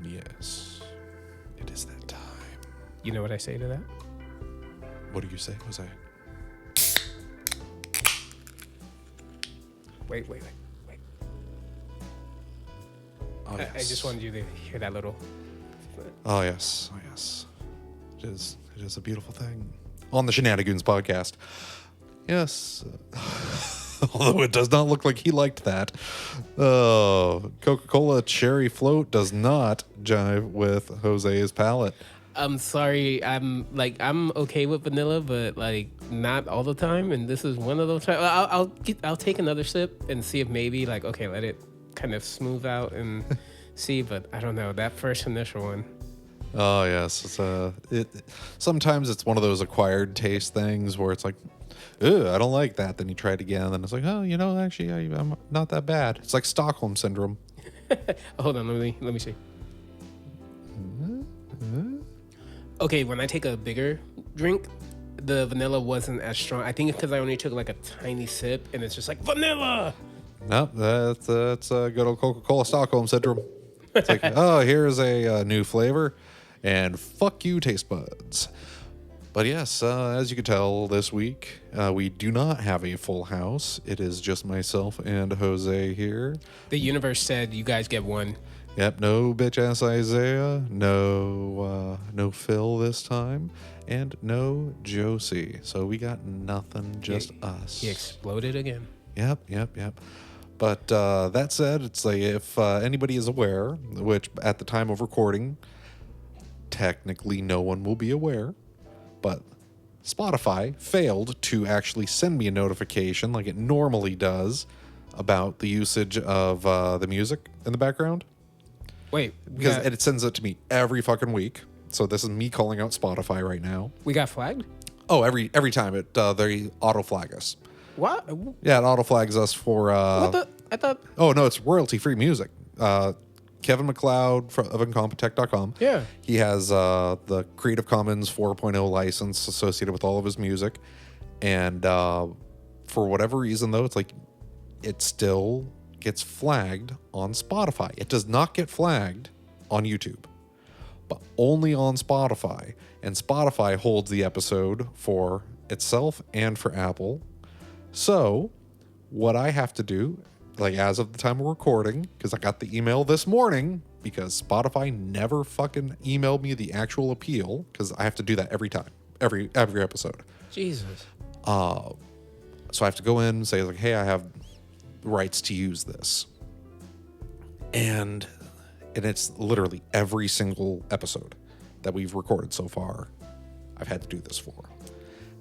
Yes. It is that time. You know what I say to that? What do you say, Jose? Wait. Oh, yes. I just wanted you to hear that little. Oh, yes. It is a beautiful thing. On the Shenanigans podcast. Yes. Although it does not look like he liked that. Coca-Cola Cherry Float does not jive with Jose's palate. I'm sorry. I'm okay with vanilla, but like not all the time. And this is one of those times. I'll take another sip and see if maybe like okay, let it kind of smooth out and see. But I don't know that first initial one. Oh yes, sometimes it's one of those acquired taste things where it's like, ugh, I don't like that. Then you try it again, and it's like, oh, actually, I'm not that bad. It's like Stockholm syndrome. Hold on, let me see. Okay, when I take a bigger drink, the vanilla wasn't as strong. I think it's because I only took like a tiny sip, and it's just like vanilla. No, that's good old Coca-Cola Stockholm syndrome. It's like, oh, here's a new flavor, and fuck you, taste buds. But yes, as you can tell, this week we do not have a full house. It is just myself and Jose here. The universe said you guys get one. Yep, no bitch ass Isaiah, no Phil this time, and no Josie. So we got nothing, just us. He exploded again. Yep. But that said, it's like if anybody is aware, which at the time of recording, technically no one will be aware, but Spotify failed to actually send me a notification like it normally does about the usage of the music in the background. Wait, because it sends it to me every fucking week. So this is me calling out Spotify right now. We got flagged? Oh, every time they auto flag us. What? Yeah, it auto flags us for. What the? I thought. Oh no, it's royalty free music. Kevin MacLeod of Incompetech.com. Yeah. He has the Creative Commons 4.0 license associated with all of his music, and for whatever reason though, it's like it still gets flagged on Spotify. It does not get flagged on YouTube, but only on Spotify. And Spotify holds the episode for itself and for Apple. So what I have to do, like as of the time of recording, because I got the email this morning, because Spotify never fucking emailed me the actual appeal, because I have to do that every time, every episode. Jesus. So I have to go in and say like, hey, I have rights to use this, and it's literally every single episode that we've recorded so far I've had to do this for.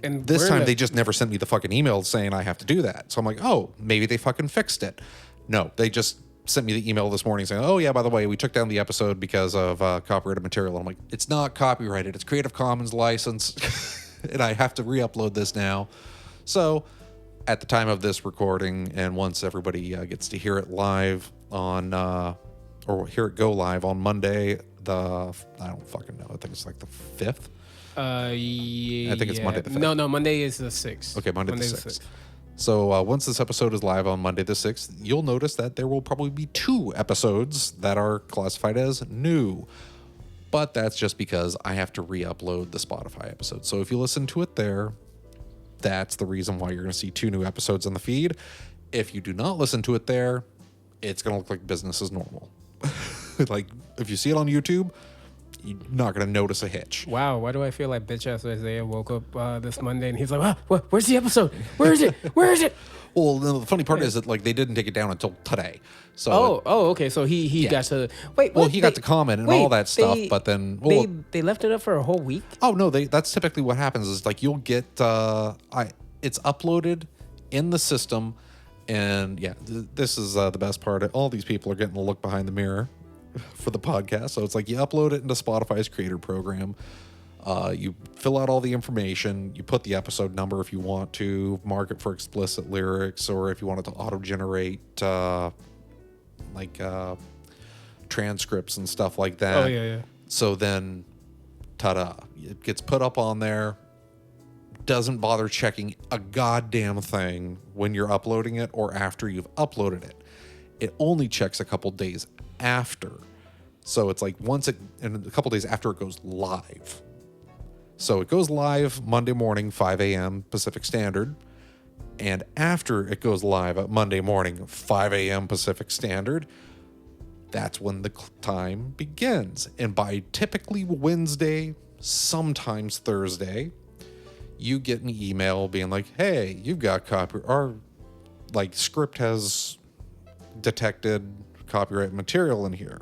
And this time they just never sent me the fucking email saying I have to do that. So I'm like, oh, maybe they fucking fixed it. No, they just sent me the email this morning saying, oh yeah, by the way, we took down the episode because of copyrighted material. And I'm like, it's not copyrighted, it's Creative Commons license and I have to re-upload this now. So at the time of this recording, and once everybody gets to hear it live on, or hear it go live on Monday, I don't fucking know. I think it's like the 5th. Yeah. I think it's Monday the 5th. No, Monday is the 6th. Okay, Monday the 6th. So once this episode is live on Monday the 6th, you'll notice that there will probably be 2 episodes that are classified as new. But that's just because I have to re-upload the Spotify episode. So if you listen to it there, that's the reason why you're going to see 2 new episodes in the feed. If you do not listen to it there, it's going to look like business as normal. Like, if you see it on YouTube, you're not going to notice a hitch. Wow, why do I feel like bitch ass Isaiah woke up this Monday and he's like, where's the episode? Where is it? Where is it? Well, the funny part is that like they didn't take it down until today. So okay. So he got to wait. Well, he got to comment and all that stuff, but then they left it up for a whole week. Oh no, that's typically what happens. Is like you'll get it's uploaded in the system, and yeah, this is the best part. All these people are getting a look behind the mirror for the podcast. So it's like you upload it into Spotify's creator program. You fill out all the information, you put the episode number if you want to, mark it for explicit lyrics, or if you want it to auto-generate transcripts and stuff like that. Oh, yeah. So then, ta-da, it gets put up on there, doesn't bother checking a goddamn thing when you're uploading it or after you've uploaded it. It only checks a couple days after So it's like and a couple days after it goes live. So it goes live Monday morning, 5 a.m. Pacific Standard. And after it goes live at Monday morning, 5 a.m. Pacific Standard, that's when the time begins. And by typically Wednesday, sometimes Thursday, you get an email being like, hey, you've got our like script has detected copyright material in here.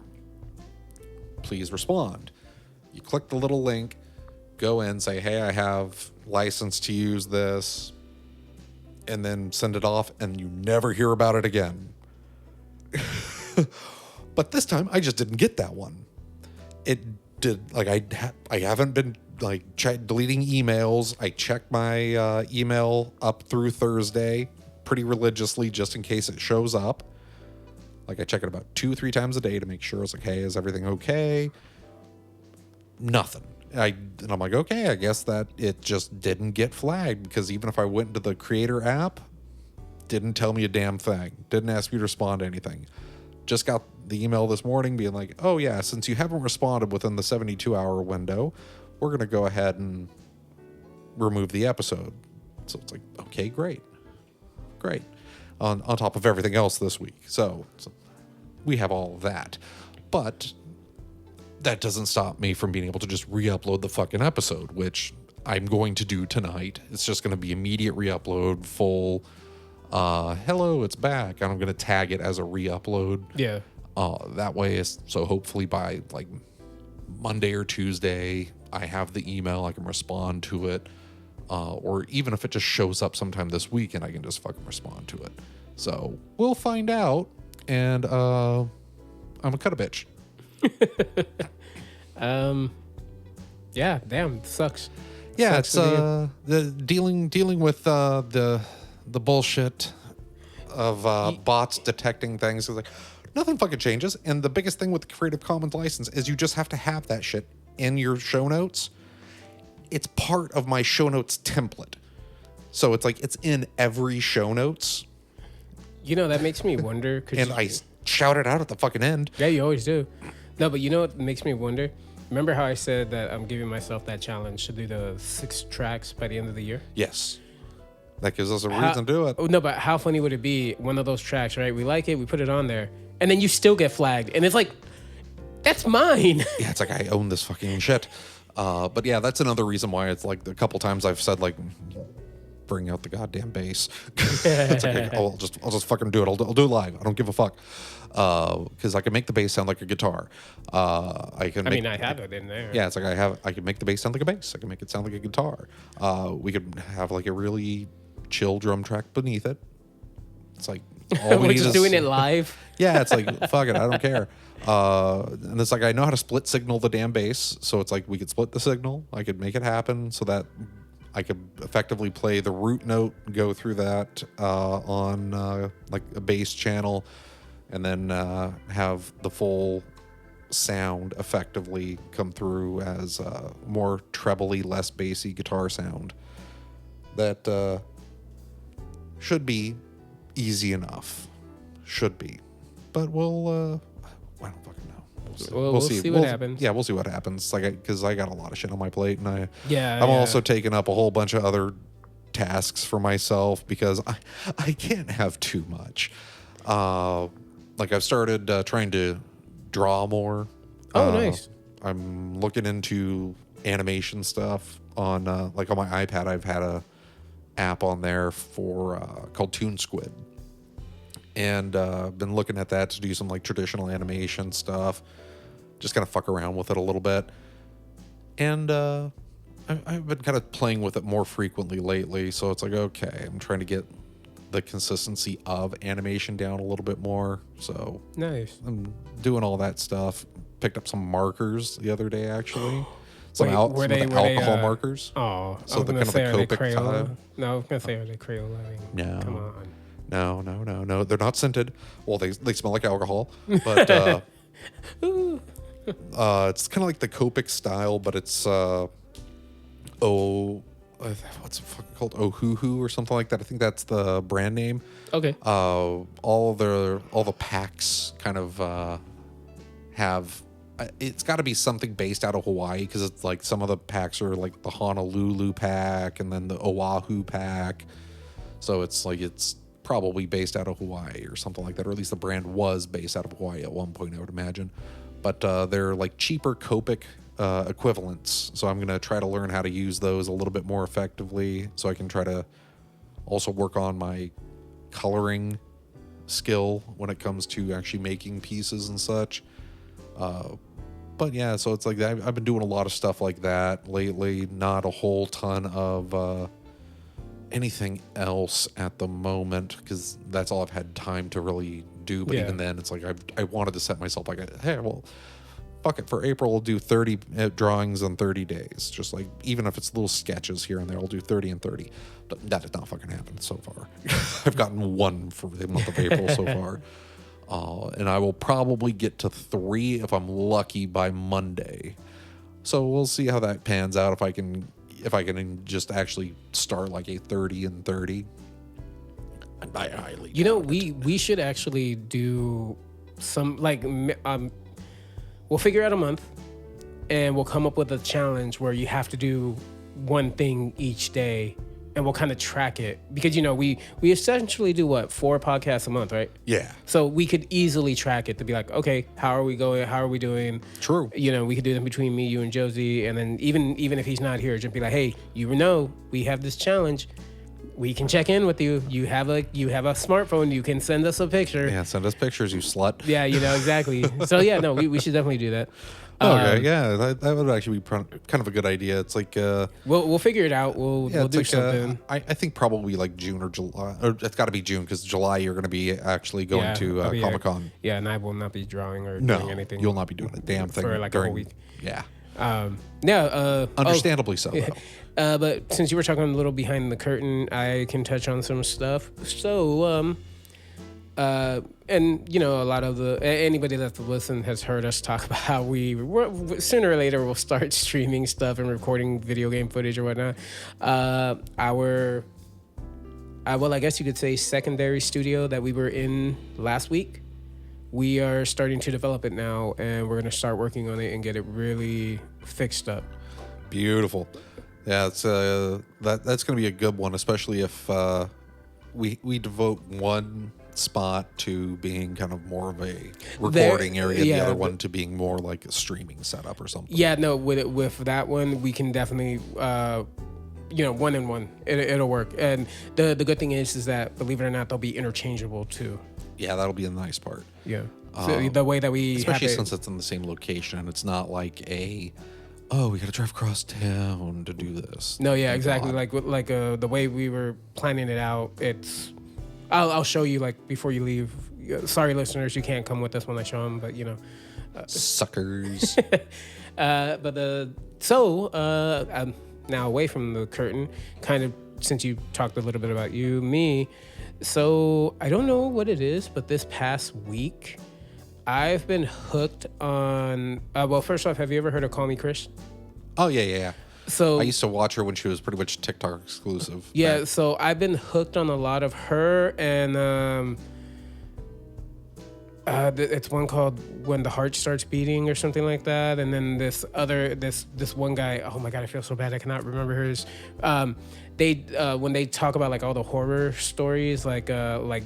Please respond. You click the little link, go in, say, hey, I have license to use this, and then send it off, and you never hear about it again. But this time, I just didn't get that one. It did, like, I haven't been, like, deleting emails. I check my email up through Thursday pretty religiously just in case it shows up. Like, I check it about 2-3 times a day to make sure it's like, hey, is everything okay? Nothing. And I'm like, okay, I guess that it just didn't get flagged, because even if I went into the creator app, didn't tell me a damn thing. Didn't ask me to respond to anything. Just got the email this morning being like, oh yeah, since you haven't responded within the 72-hour window, we're going to go ahead and remove the episode. So it's like, okay, great. On top of everything else this week. So we have all of that. But that doesn't stop me from being able to just re-upload the fucking episode, which I'm going to do tonight. It's just going to be immediate re-upload, full, hello, it's back. And I'm going to tag it as a re-upload. Yeah. That way, so hopefully by like Monday or Tuesday, I have the email, I can respond to it. Or even if it just shows up sometime this week and I can just fucking respond to it. So we'll find out. And I'm a cut a bitch. Yeah, damn, sucks. Yeah, Sucks it's the dealing with the bullshit of bots detecting things. It's like nothing fucking changes. And the biggest thing with the Creative Commons license is you just have to have that shit in your show notes. It's part of my show notes template. So it's like it's in every show notes. You know, that makes me wonder. And I shout it out at the fucking end. Yeah, you always do. No, but you know what makes me wonder? Remember how I said that I'm giving myself that challenge to do the 6 tracks by the end of the year? Yes. That gives us a reason to do it. Oh, no, but how funny would it be, one of those tracks, right? We like it, we put it on there, and then you still get flagged. And it's like, that's mine. Yeah, it's like I own this fucking shit. But yeah, that's another reason why it's like the couple times I've said like, bring out the goddamn bass. It's like, I'll just fucking do it. I'll do it live. I don't give a fuck. Because I can make the bass sound like a guitar. I have it in there. Yeah, it's like I can make the bass sound like a bass. I can make it sound like a guitar. We could have like a really chill drum track beneath it. It's like all we We're need just is doing it live. Yeah, it's like fuck it, I don't care. And it's like I know how to split signal the damn bass, so it's like we could split the signal. I could make it happen so that I could effectively play the root note, go through that on like a bass channel, and then have the full sound effectively come through as more trebly, less bassy guitar sound. That should be easy enough. Should be. But we'll I don't fucking know. We'll see what happens. Yeah, we'll see what happens. Like, because I got a lot of shit on my plate, and I'm yeah. also taking up a whole bunch of other tasks for myself because I can't have too much. Like I've started trying to draw more. Oh, nice. I'm looking into animation stuff on like on my iPad. I've had a app on there for called Toon Squid. And been looking at that to do some like traditional animation stuff, just kind of fuck around with it a little bit. And I've been kind of playing with it more frequently lately, so it's like, okay, I'm trying to get the consistency of animation down a little bit more. So nice. I'm doing all that stuff. Picked up some markers the other day, actually. Were they alcohol markers. Oh, so the kind of the Copic type. No, I was gonna say, are they Crayola? No. Come on. No. They're not scented. Well, they smell like alcohol, but it's kind of like the Copic style, but it's what's it fucking called? Ohuhu or something like that. I think that's the brand name. Okay. All the packs kind of have it's got to be something based out of Hawaii, because it's like some of the packs are like the Honolulu pack and then the Oahu pack. So it's like it's probably based out of Hawaii or something like that, or at least the brand was based out of Hawaii at one point, I would imagine. But they're like cheaper Copic equivalents. So I'm going to try to learn how to use those a little bit more effectively, so I can try to also work on my coloring skill when it comes to actually making pieces and such. But yeah, so it's like I've been doing a lot of stuff like that lately. Not a whole ton of anything else at the moment, because that's all I've had time to really do. But even then, it's like I wanted to set myself like, hey, well, fuck it, for April I'll do 30 drawings in 30 days. Just like, even if it's little sketches here and there, I'll do 30 and 30. But that did not fucking happen so far. I've gotten one for the month of April so far. And I will probably get to 3 if I'm lucky by Monday. So we'll see how that pans out, if I can just actually start like a 30 and 30. I highly doubt it. We should actually do some, like, we'll figure out a month, and we'll come up with a challenge where you have to do one thing each day, and we'll kind of track it, because we essentially do 4 podcasts a month, right? Yeah. So we could easily track it to be like, okay, how are we going? How are we doing? True. We could do them between me, you, and Josie, and then even if he's not here, just be like, hey, we have this challenge. We can check in with you. You have a smartphone. You can send us a picture. Yeah, send us pictures, you slut. Yeah, exactly. So yeah, no, we should definitely do that. Okay, yeah, that would actually be kind of a good idea. It's like we'll figure it out. We'll do like, something. I think probably like June or July, or it's got to be June, because July you're going to be actually going to Comic-Con. Yeah, and I will not be drawing or doing anything. You'll not be doing a damn thing for like a whole week. Yeah. Understandably so. Though. But since you were talking a little behind the curtain, I can touch on some stuff. So, and a lot of anybody that's listened has heard us talk about how sooner or later we'll start streaming stuff and recording video game footage or whatnot. Well, I guess you could say secondary studio that we were in last week, we are starting to develop it now, and we're going to start working on it and get it really fixed up. Beautiful. Yeah, it's that's going to be a good one, especially if we devote one spot to being kind of more of a recording area, the other one to being more like a streaming setup or something. Yeah, no, with that one, we can definitely, 1-in-1. It'll work. And the good thing is that, believe it or not, they'll be interchangeable too. Yeah, that'll be the nice part. Yeah. So the way that we especially since it's in the same location, it's not like we got to drive across town to do this. No, yeah, exactly. Like the way we were planning it out, it's. I'll show you like before you leave. Sorry, listeners, you can't come with us when I show them, but suckers. I'm now away from the curtain, kind of, since you talked a little bit about me. So I don't know what it is, but this past week, I've been hooked on. Well, first off, have you ever heard of Call Me Chris? Oh yeah. So I used to watch her when she was pretty much TikTok exclusive. Yeah, so I've been hooked on a lot of her, and it's one called When the Heart Starts Beating or something like that, and then this one guy. Oh my god, I feel so bad. I cannot remember hers. When they talk about like all the horror stories, like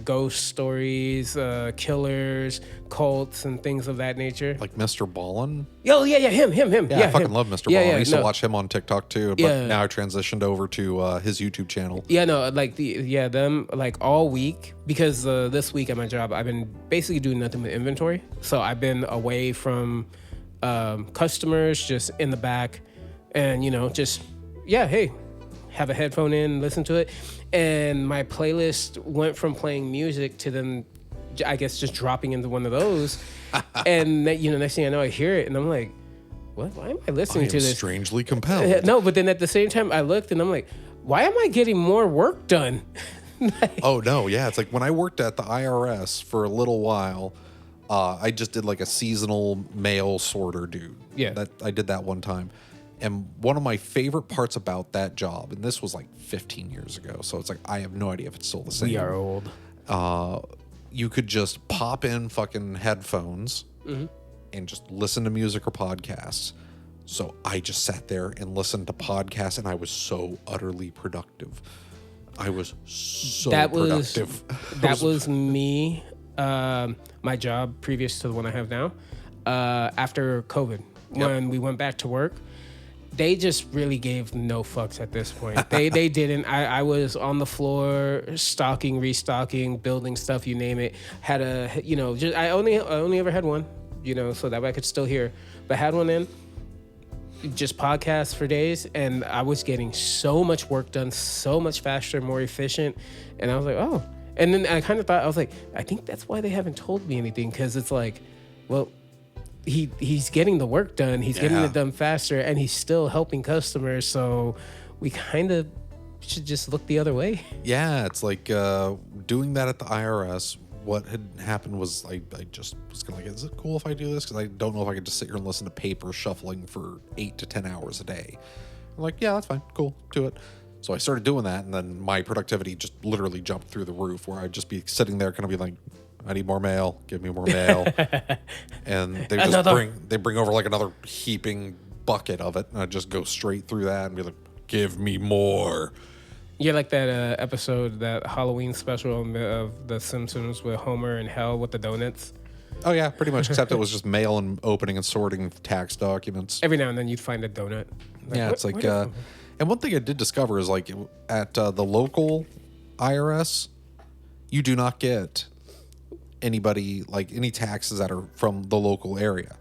ghost stories, killers, cults, and things of that nature. Like Mr. Ballin? Oh yeah, him. Yeah, I fucking love Mr. Ballin. I used to watch him on TikTok too, but now I transitioned over to his YouTube channel. Yeah, no, like them like all week, because this week at my job I've been basically doing nothing with inventory, so I've been away from customers, just in the back, and hey. Have a headphone in, listen to it, and my playlist went from playing music to then, I guess, just dropping into one of those, and next thing I know, I hear it, and I'm like, what? Why am I listening to this? Strangely compelled. No, but then at the same time, I looked, and I'm like, why am I getting more work done? Oh no, yeah, it's like when I worked at the IRS for a little while, I just did like a seasonal mail sorter dude. Yeah, I did that one time. And one of my favorite parts about that job, and this was like 15 years ago, so it's like I have no idea if it's still the same. We are old. You could just pop in fucking headphones, and just listen to music or podcasts. So I just sat there and listened to podcasts, and I was so utterly productive. I was so productive. That was me. My job previous to the one I have now. After COVID, when we went back to work, they just really gave no fucks at this point. They didn't. I was on the floor, stocking, restocking, building stuff, you name it. Had I only ever had one, so that way I could still hear. But had one in, just podcasts for days, and I was getting so much work done, so much faster, more efficient. And I was like, oh. And then I kind of thought, I was like, I think that's why they haven't told me anything, because it's like, well, he's getting the work done, he's getting it done faster, and he's still helping customers, so we kind of should just look the other way. Yeah, it's like doing that at the IRS. What had happened was I just was kind of like, is it cool if I do this? Because I don't know if I could just sit here and listen to paper shuffling for 8 to 10 hours a day. I'm like, yeah, that's fine. Cool. Do it. So I started doing that, and then my productivity just literally jumped through the roof, where I'd just be sitting there kind of be like, I need more mail. Give me more mail. And they just bring over like another heaping bucket of it, and I'd just go straight through that and be like, give me more. You're like that episode, that Halloween special of The Simpsons with Homer and Hell with the donuts. Oh, yeah, pretty much, except it was just mail and opening and sorting tax documents. Every now and then you'd find a donut. Like, yeah, it's like... and one thing I did discover is, like, at the local IRS, you do not get anybody, like, any taxes that are from the local area.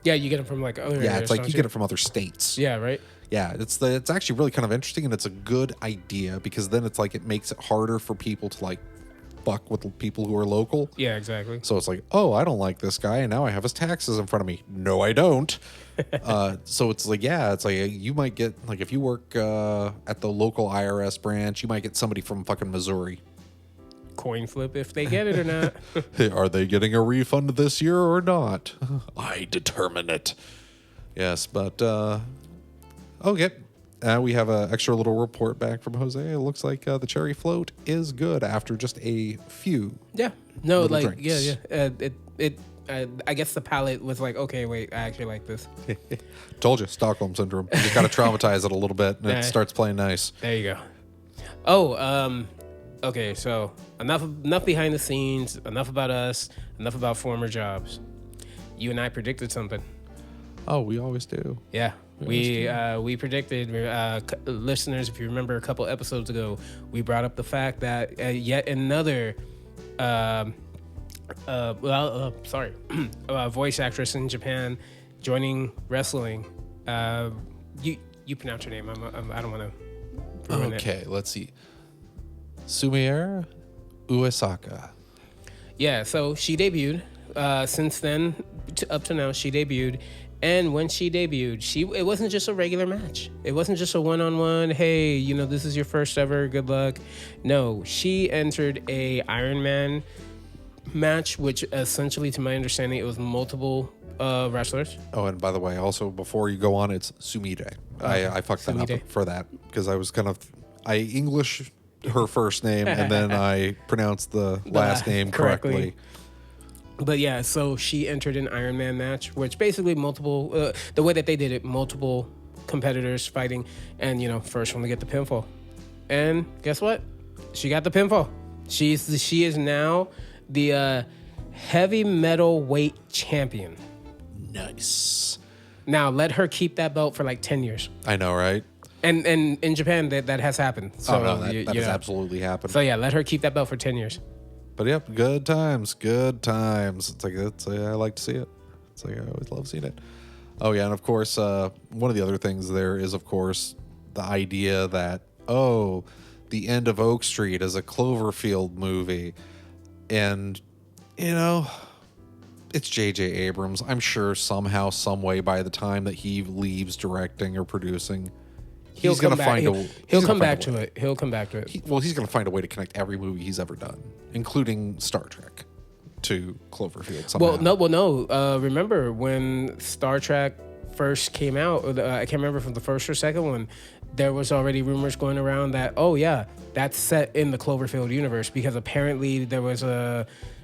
Yeah, you get them from, like, other areas. Yeah, it's like you get it from other states. Yeah, right? Yeah, it's actually really kind of interesting, and it's a good idea, because then it's like it makes it harder for people to like fuck with people who are local. Yeah, exactly. So it's like, oh, I don't like this guy, and now I have his taxes in front of me. No, I don't. So it's like, yeah, it's like you might get, like, if you work at the local IRS branch, you might get somebody from fucking Missouri. Coin flip if they get it or not. Are they getting a refund this year or not? I determine it. Yes, but okay. We have an extra little report back from Jose. It looks like the cherry float is good after just a few. Yeah. No, like drinks. I guess the palate was like, okay, wait, I actually like this. Told you, Stockholm syndrome. You just got to traumatize it a little bit, and it starts playing nice. There you go. Oh, okay. So enough behind the scenes. Enough about us. Enough about former jobs. You and I predicted something. Oh, we always do. Yeah. We predicted, listeners, if you remember a couple episodes ago, we brought up the fact that yet another voice actress in Japan joining wrestling. You pronounce her name. I don't want to ruin it. Okay, let's see. Sumier Uesaka. Yeah, so she debuted. Since then, up to now, she debuted. And when she debuted, it wasn't just a regular match. It wasn't just a one-on-one, hey, this is your first ever, good luck. No, she entered a Iron Man match, which essentially, to my understanding, it was multiple wrestlers. Oh, and by the way, also, before you go on, it's Sumire. I fucked that up for that, because I was I English her first name, and then I pronounced the last name correctly. But yeah, so she entered an Iron Man match, which basically multiple, the way that they did it, multiple competitors fighting, and first one to get the pinfall. And guess what? She got the pinfall. She is now the heavy metal weight champion. Nice. Now let her keep that belt for like 10 years. I know, right? And in Japan that has happened. So that has absolutely happened. So yeah, let her keep that belt for 10 years. But yep, good times. It's like I like to see it. It's like I always love seeing it. Oh yeah, and of course, one of the other things there is, of course, the idea that the end of Oak Street is a Cloverfield movie, and it's J.J. Abrams. I'm sure somehow, some way, by the time that he leaves directing or producing, he'll come back to it. He'll come back to it. He's going to find a way to connect every movie he's ever done, including Star Trek, to Cloverfield somehow. Well, no. Remember when Star Trek first came out? I can't remember from the first or second one. There was already rumors going around that, that's set in the Cloverfield universe, because apparently there was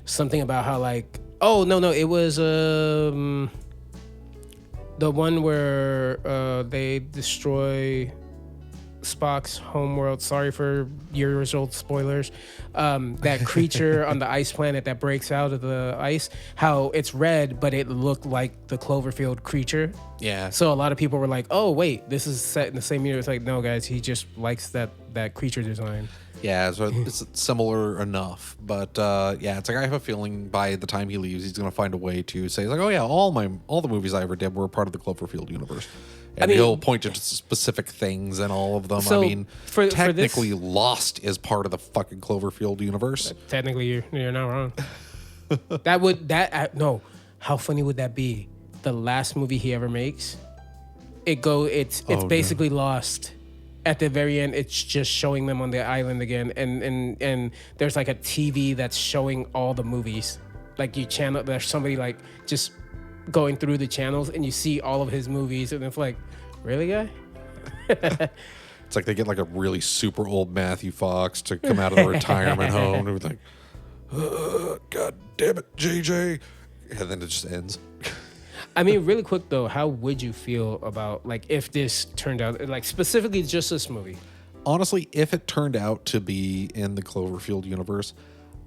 something about how, like, Oh no, it was the one where they destroy Spock's homeworld. Sorry for years old spoilers. That creature on the ice planet that breaks out of the ice, how it's red, but it looked like the Cloverfield creature. Yeah. So a lot of people were like, "Oh wait, this is set in the same universe." It's like, no, guys, he just likes that creature design. Yeah, so it's similar enough, but yeah, it's like I have a feeling by the time he leaves, he's gonna find a way to say like, oh yeah, all the movies I ever did were part of the Cloverfield universe, and he'll point to specific things in all of them. So I mean, for technically, this, Lost is part of the fucking Cloverfield universe. Technically, you're not wrong. No, how funny would that be? The last movie he ever makes, it's basically Lost. At the very end, it's just showing them on the island again, and there's like a TV that's showing all the movies. Like there's somebody like just going through the channels, and you see all of his movies, and it's like, really, guy? It's like they get like a really super old Matthew Fox to come out of the retirement home and be like, God damn it, JJ, and then it just ends. I mean, really quick though, how would you feel about like if this turned out like specifically just this movie? Honestly, if it turned out to be in the Cloverfield universe,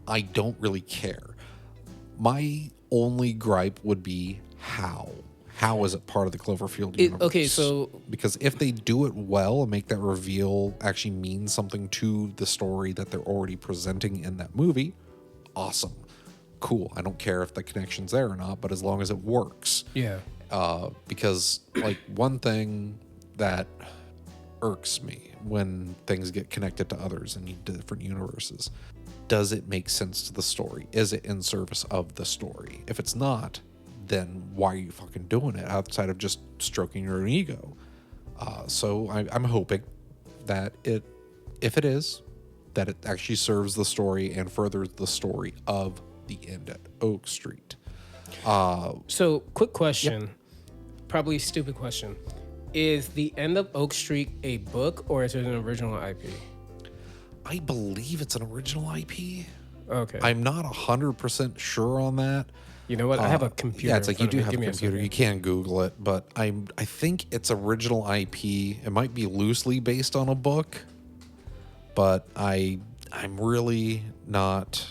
I don't really care. My only gripe would be how. How is it part of the Cloverfield universe? Okay, so because if they do it well and make that reveal actually mean something to the story that they're already presenting in that movie, awesome. Cool. I don't care if the connection's there or not, but as long as it works. Yeah. Because like one thing that irks me when things get connected to others in different universes, does it make sense to the story? Is it in service of the story? If it's not, then why are you fucking doing it outside of just stroking your own ego? So I'm hoping that if it is, that it actually serves the story and furthers the story of the end at Oak Street. So, quick question, Yep. Probably stupid question. Is the end of Oak Street a book or is it an original IP? I believe it's an original IP. Okay. I'm not 100% sure on that. You know what? I have a computer. Yeah, it's like you do have a Give me computer. second. You can Google it, but I think it's original IP. It might be loosely based on a book, but I'm really not.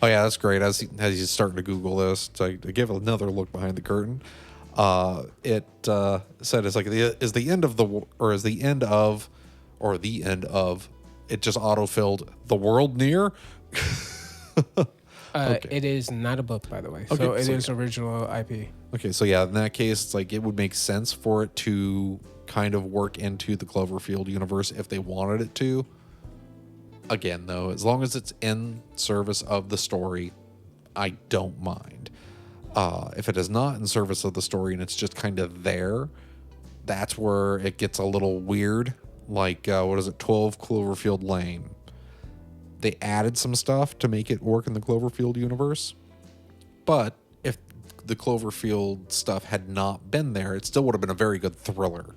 Oh yeah, that's great. As he's starting to Google this, to give another look behind the curtain, it said it's like is the end of it just autofilled the world near. Okay. It is not a book, by the way. Okay, So it so is original IP. Okay, so yeah, in that case, it's like it would make sense for it to kind of work into the Cloverfield universe if they wanted it to. Again, though, as long as it's in service of the story, I don't mind. If it is not in service of the story and it's just kind of there, that's where it gets a little weird. Like, 12 Cloverfield Lane. They added some stuff to make it work in the Cloverfield universe. But if the Cloverfield stuff had not been there, it still would have been a very good thriller.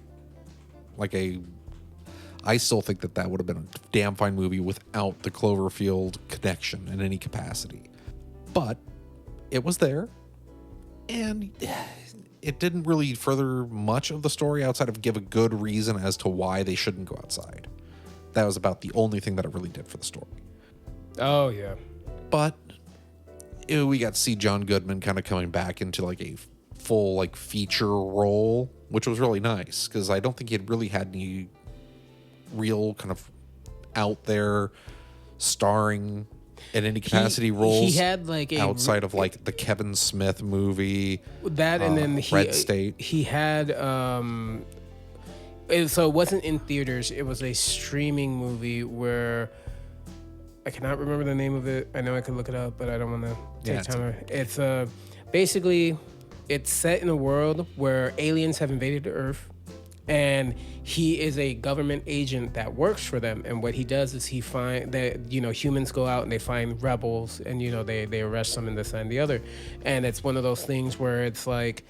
I still think that would have been a damn fine movie without the Cloverfield connection in any capacity. But it was there, and it didn't really further much of the story outside of give a good reason as to why they shouldn't go outside. That was about the only thing that it really did for the story. Oh, yeah. But we got to see John Goodman kind of coming back into like a full like feature role, which was really nice because I don't think he had really had any real kind of out there starring in any capacity roles. He had like outside of like the Kevin Smith movie, that, and then Red State. He had so it wasn't in theaters. It was a streaming movie where I cannot remember the name of it. I know I could look it up, but I don't want to take time. It's basically it's set in a world where aliens have invaded the Earth. And he is a government agent that works for them. And what he does is he find that, humans go out and they find rebels and, they arrest them and this and the other. And it's one of those things where it's like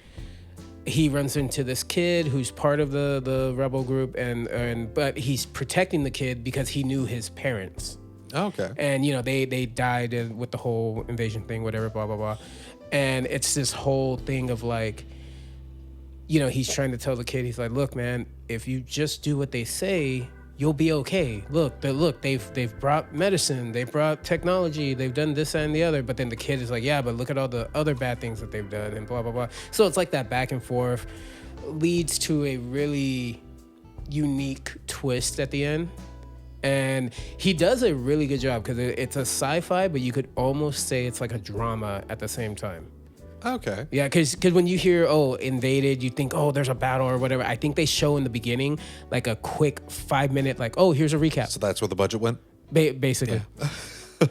he runs into this kid who's part of the rebel group but he's protecting the kid because he knew his parents. Okay. And they died with the whole invasion thing, whatever, blah blah blah. And it's this whole thing of like, he's trying to tell the kid, he's like, look, man, if you just do what they say, you'll be okay. Look, they've brought medicine, they've brought technology, they've done this and the other. But then the kid is like, yeah, but look at all the other bad things that they've done and blah blah blah. So it's like that back and forth leads to a really unique twist at the end. And he does a really good job because it's a sci-fi, but you could almost say it's like a drama at the same time. Okay. Yeah, because when you hear, invaded, you think, there's a battle or whatever. I think they show in the beginning like a quick 5-minute, like, here's a recap. So that's where the budget went? Basically. Yeah.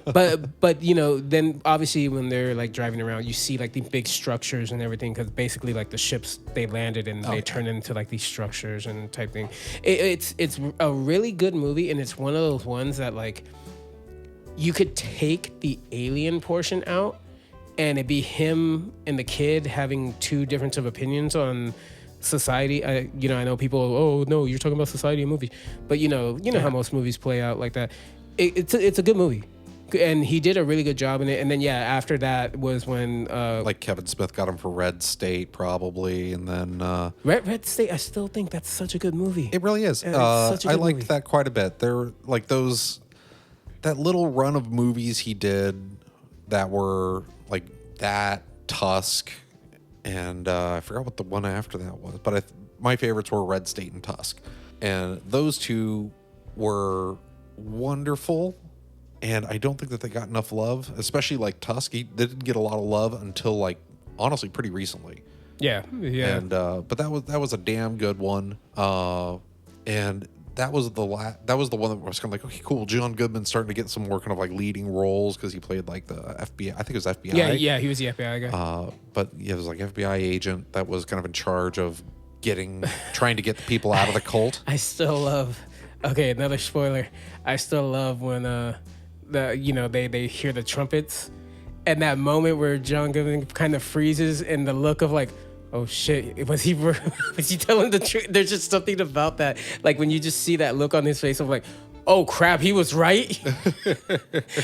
but then obviously when they're like driving around, you see like these big structures and everything, because basically like the ships, they landed and they turn into like these structures and type thing. It's a really good movie, and it's one of those ones that like you could take the alien portion out and it'd be him and the kid having two different of opinions on society. I know people, no, you're talking about society in movies, but you know how most movies play out like that. It's a good movie. And he did a really good job in it. And then, after that was when... like Kevin Smith got him for Red State, probably. And then... Red State, I still think that's such a good movie. It really is. I liked that quite a bit. There like that little run of movies he did that were like that, Tusk, and I forgot what the one after that was. But my favorites were Red State and Tusk. And those two were wonderful. And I don't think that they got enough love, especially like Tusk. They didn't get a lot of love until like honestly pretty recently. Yeah. And but that was a damn good one. And that was the one that was kind of like, okay, cool. John Goodman's starting to get some more kind of like leading roles because he played like the FBI. I think it was FBI. Yeah, he was the FBI guy. But it was like FBI agent that was kind of in charge of trying to get the people out of the cult. I still love. Okay, another spoiler. I still love when they hear the trumpets, and that moment where John Goodman kind of freezes, and the look of like, oh shit, was he telling the truth? There's just something about that, like when you just see that look on his face of like, oh crap, he was right.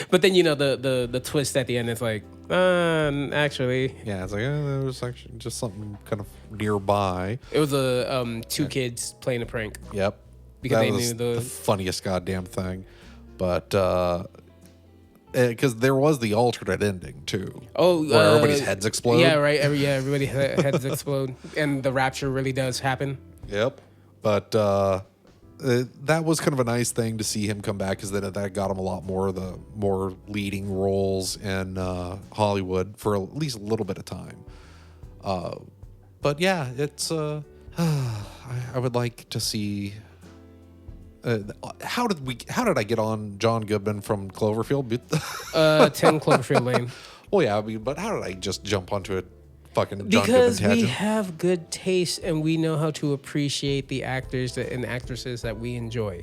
But then the twist at the end is like, actually, yeah, it's like there was actually just something kind of nearby. It was two kids playing a prank. Yep. Because that was the funniest goddamn thing. But because there was the alternate ending too. Where everybody's heads explode. Yeah, right. Everybody's heads explode, and the rapture really does happen. Yep. But that was kind of a nice thing to see him come back, because that got him a lot more leading roles in Hollywood for at least a little bit of time. But yeah, it's I would like to see. How did I get on John Goodman from Cloverfield? 10 Cloverfield Lane. Well, yeah, but how did I just jump onto a fucking John Goodman because tangent? we have good taste and we know how to appreciate the actors and actresses that we enjoy.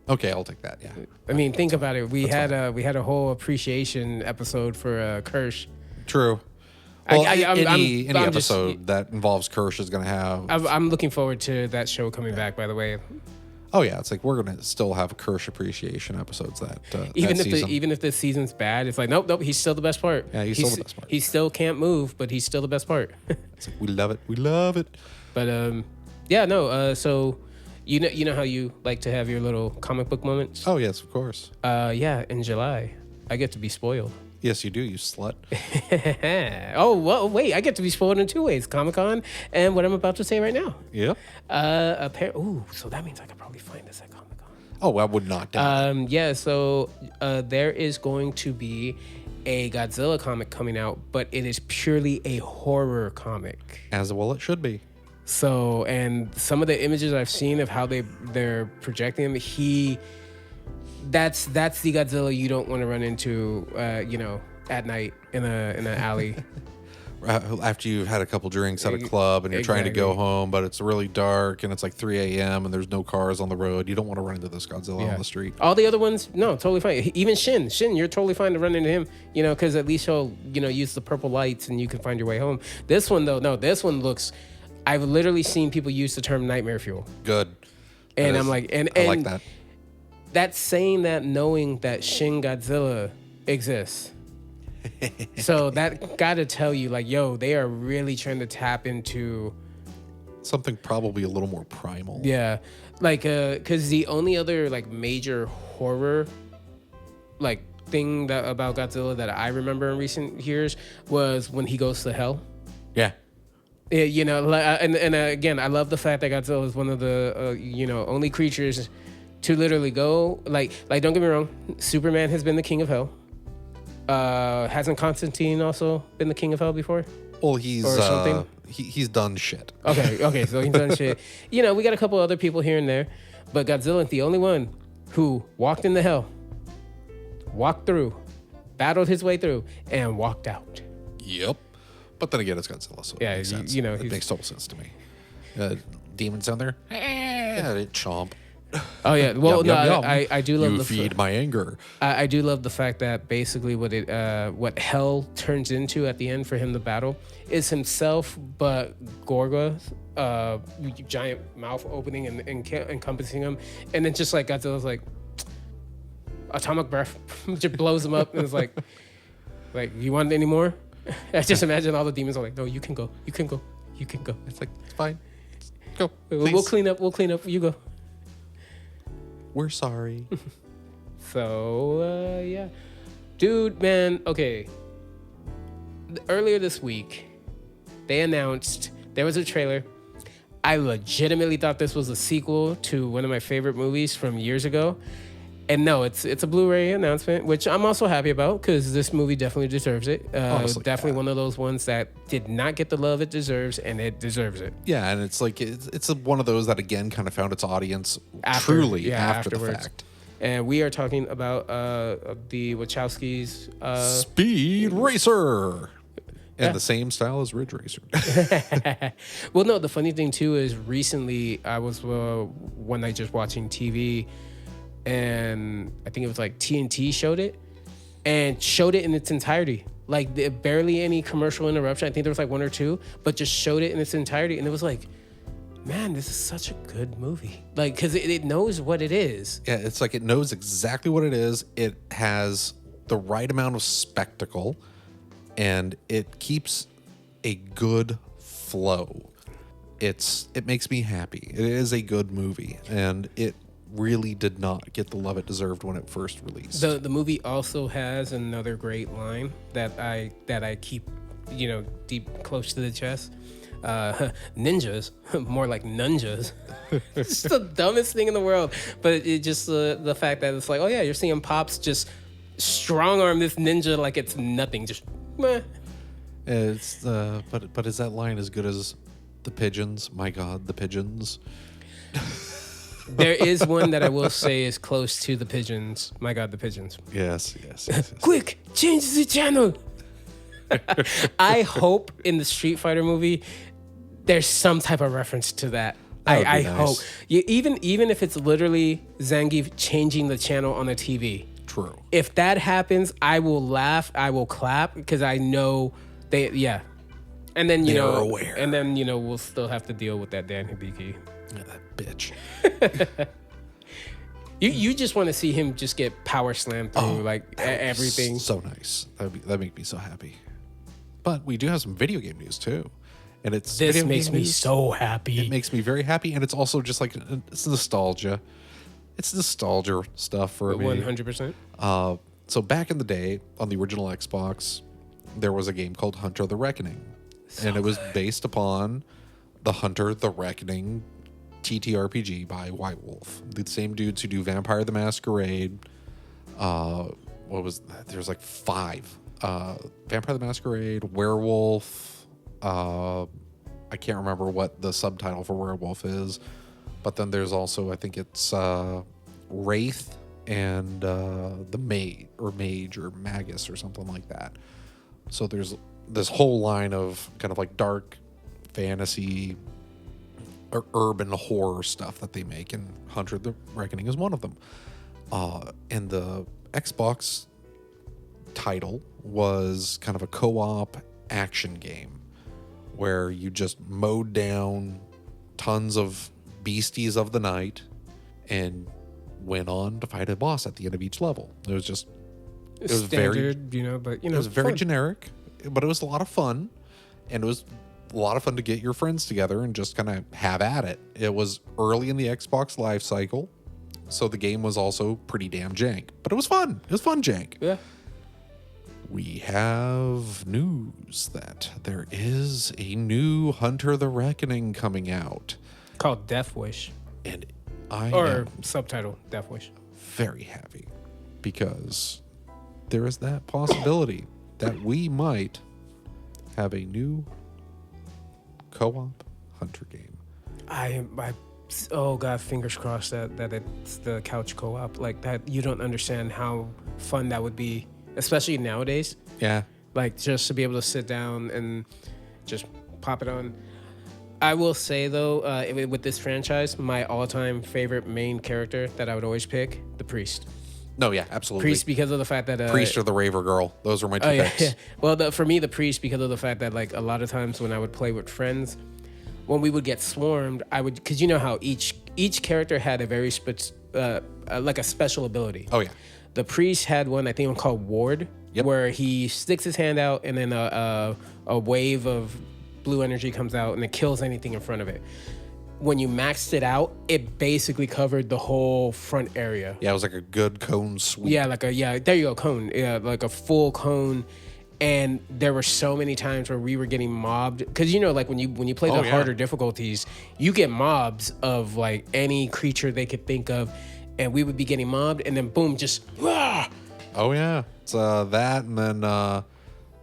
Okay, I'll take that. Yeah. I mean, think about it. We had a whole appreciation episode for Kirsch. True. Well, any episode that involves Kirsch is going to have. I'm looking forward to that show coming back. By the way. Oh yeah, it's like we're gonna still have Kirsch appreciation episodes that even if the season's bad, it's like nope, he's still the best part. Yeah, he's still the best part. He still can't move, but he's still the best part. It's like we love it. But so you know how you like to have your little comic book moments. Oh yes, of course. In July, I get to be spoiled. Yes, you do, you slut. Oh, well, wait, I get to be spoiled in two ways: Comic-Con and what I'm about to say right now. Yep. So that means I could probably find this at Comic-Con. Oh, I would not doubt. So there is going to be a Godzilla comic coming out, but it is purely a horror comic. As well it should be. So, and some of the images I've seen of how they're projecting him, that's the Godzilla you don't want to run into, at night in an alley. After you've had a couple drinks at a club and you're trying to go home, but it's really dark and it's like 3 a.m. and there's no cars on the road. You don't want to run into this Godzilla on the street. All the other ones, no, totally fine. Even Shin, you're totally fine to run into him, because at least he'll, use the purple lights and you can find your way home. This one, though, no, this one looks... I've literally seen people use the term nightmare fuel. Good. And I'm like... I like that. that's saying that knowing that Shin Godzilla exists. So that got to tell you, like, yo, they are really trying to tap into something probably a little more primal. Yeah, like, because the only other like major horror like thing that about Godzilla that I remember in recent years was when he goes to hell. Yeah. Yeah, you know, and again, I love the fact that Godzilla is one of the only creatures to literally go like don't get me wrong, Superman has been the king of hell. Hasn't Constantine also been the king of hell before? Well, he's done shit. Okay, so he's done shit. You know, we got a couple other people here and there, but Godzilla is the only one who walked into hell, walked through, battled his way through, and walked out. Yep. But then again, it's Godzilla, so yeah, it makes sense. It makes total sense to me. Demons down there? Chomp. Oh yeah, well, yum, yum, yum. I do love you feed my anger. I do love the fact that basically what hell turns into at the end for him to battle is himself, but Gorga's giant mouth opening and encompassing him, and then just like Godzilla's like atomic breath just blows him up, and it's like you want any more? I just imagine all the demons are like, no, you can go. It's like, it's fine. Go. We'll clean up. You go. We're sorry. So, yeah. Dude, man, okay. Earlier this week, they announced there was a trailer. I legitimately thought this was a sequel to one of my favorite movies from years ago. And no, it's a Blu-ray announcement, which I'm also happy about because this movie definitely deserves it. Honestly, definitely one of those ones that did not get the love it deserves, and it deserves it. Yeah, and it's like it's one of those that again kind of found its audience after the fact. And we are talking about the Wachowskis' Speed Racer. And the same style as Ridge Racer. Well, no, the funny thing too is recently I was one night just watching TV. And I think it was like TNT showed it in its entirety. Like barely any commercial interruption. I think there was like one or two, but just showed it in its entirety. And it was like, man, this is such a good movie. Like, because it knows what it is. Yeah, it's like it knows exactly what it is. It has the right amount of spectacle, and it keeps a good flow. It makes me happy. It is a good movie, and it really did not get the love it deserved when it first released. The movie also has another great line that I keep, deep close to the chest. Ninjas, more like nunjas. It's the dumbest thing in the world, but it just the fact that it's like, oh yeah, you're seeing Pops just strong arm this ninja like it's nothing, just meh. It's but is that line as good as the pigeons? My God, the pigeons. There is one that I will say is close to the pigeons. My God, the pigeons. Yes. Quick, change the channel. I hope in the Street Fighter movie there's some type of reference to that. I hope. Even if it's literally Zangief changing the channel on the TV. True. If that happens, I will laugh. I will clap because I know they. Yeah. And then they're aware. And then we'll still have to deal with that Dan Hibiki. Yeah, that bitch. You just want to see him just get power slammed through everything. So nice. That'd make me so happy. But we do have some video game news too, and this makes me so happy. It makes me very happy, and it's also just like it's nostalgia. It's nostalgia stuff for me. 100%. So back in the day on the original Xbox, there was a game called Hunter the Reckoning, and it was based upon the Hunter the Reckoning TTRPG by White Wolf, the same dudes who do Vampire the Masquerade. There's like 5. Vampire the Masquerade, Werewolf. I can't remember what the subtitle for Werewolf is, but then there's also I think it's Wraith and the Mage or Magus or something like that. So there's this whole line of kind of like dark fantasy or urban horror stuff that they make, and Hunter the Reckoning is one of them. And the Xbox title was kind of a co-op action game where you just mowed down tons of beasties of the night, and went on to fight a boss at the end of each level. It was Standard, but it was very fun. generic, but it was a lot of fun, and it was a lot of fun to get your friends together and just kind of have at it. It was early in the Xbox life cycle, so the game was also pretty damn jank, but it was fun. It was fun jank. Yeah. We have news that there is a new Hunter the Reckoning coming out, Called Death Wish. and I Or am subtitle, Death Wish. very happy because there is that possibility that we might have a new co-op Hunter game. Oh God, fingers crossed that it's the couch co-op. Like that, you don't understand how fun that would be, especially nowadays. Yeah. Like just to be able to sit down and just pop it on. I will say though, with this franchise, my all-time favorite main character that I would always pick, the Priest. No, yeah, absolutely. Priest because of the fact that Priest or the Raver Girl. Those are my two picks. Yeah. Well, for me, the Priest because of the fact that like a lot of times when I would play with friends, when we would get swarmed, because you know how each character had a very like a special ability. Oh yeah. The Priest had one, I think, called Ward, where he sticks his hand out and then a wave of blue energy comes out and it kills anything in front of it. When you maxed it out, it basically covered the whole front area. Yeah, it was like a good cone sweep. Yeah, there you go, cone. Yeah, like a full cone. And there were so many times where we were getting mobbed because like when you play the harder difficulties, you get mobs of like any creature they could think of, and we would be getting mobbed, and then boom, just Oh yeah, it's that, and then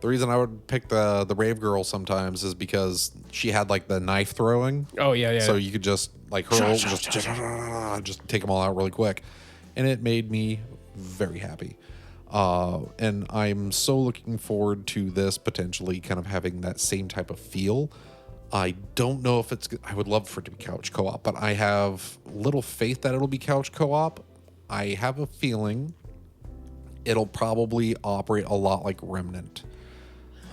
the reason I would pick the Rave Girl sometimes is because she had like the knife throwing. Oh yeah. So you could just like hurl, just take them all out really quick, and it made me very happy. And I'm so looking forward to this potentially kind of having that same type of feel. I don't know if I would love for it to be couch co-op, but I have little faith that it'll be couch co-op. I have a feeling it'll probably operate a lot like Remnant.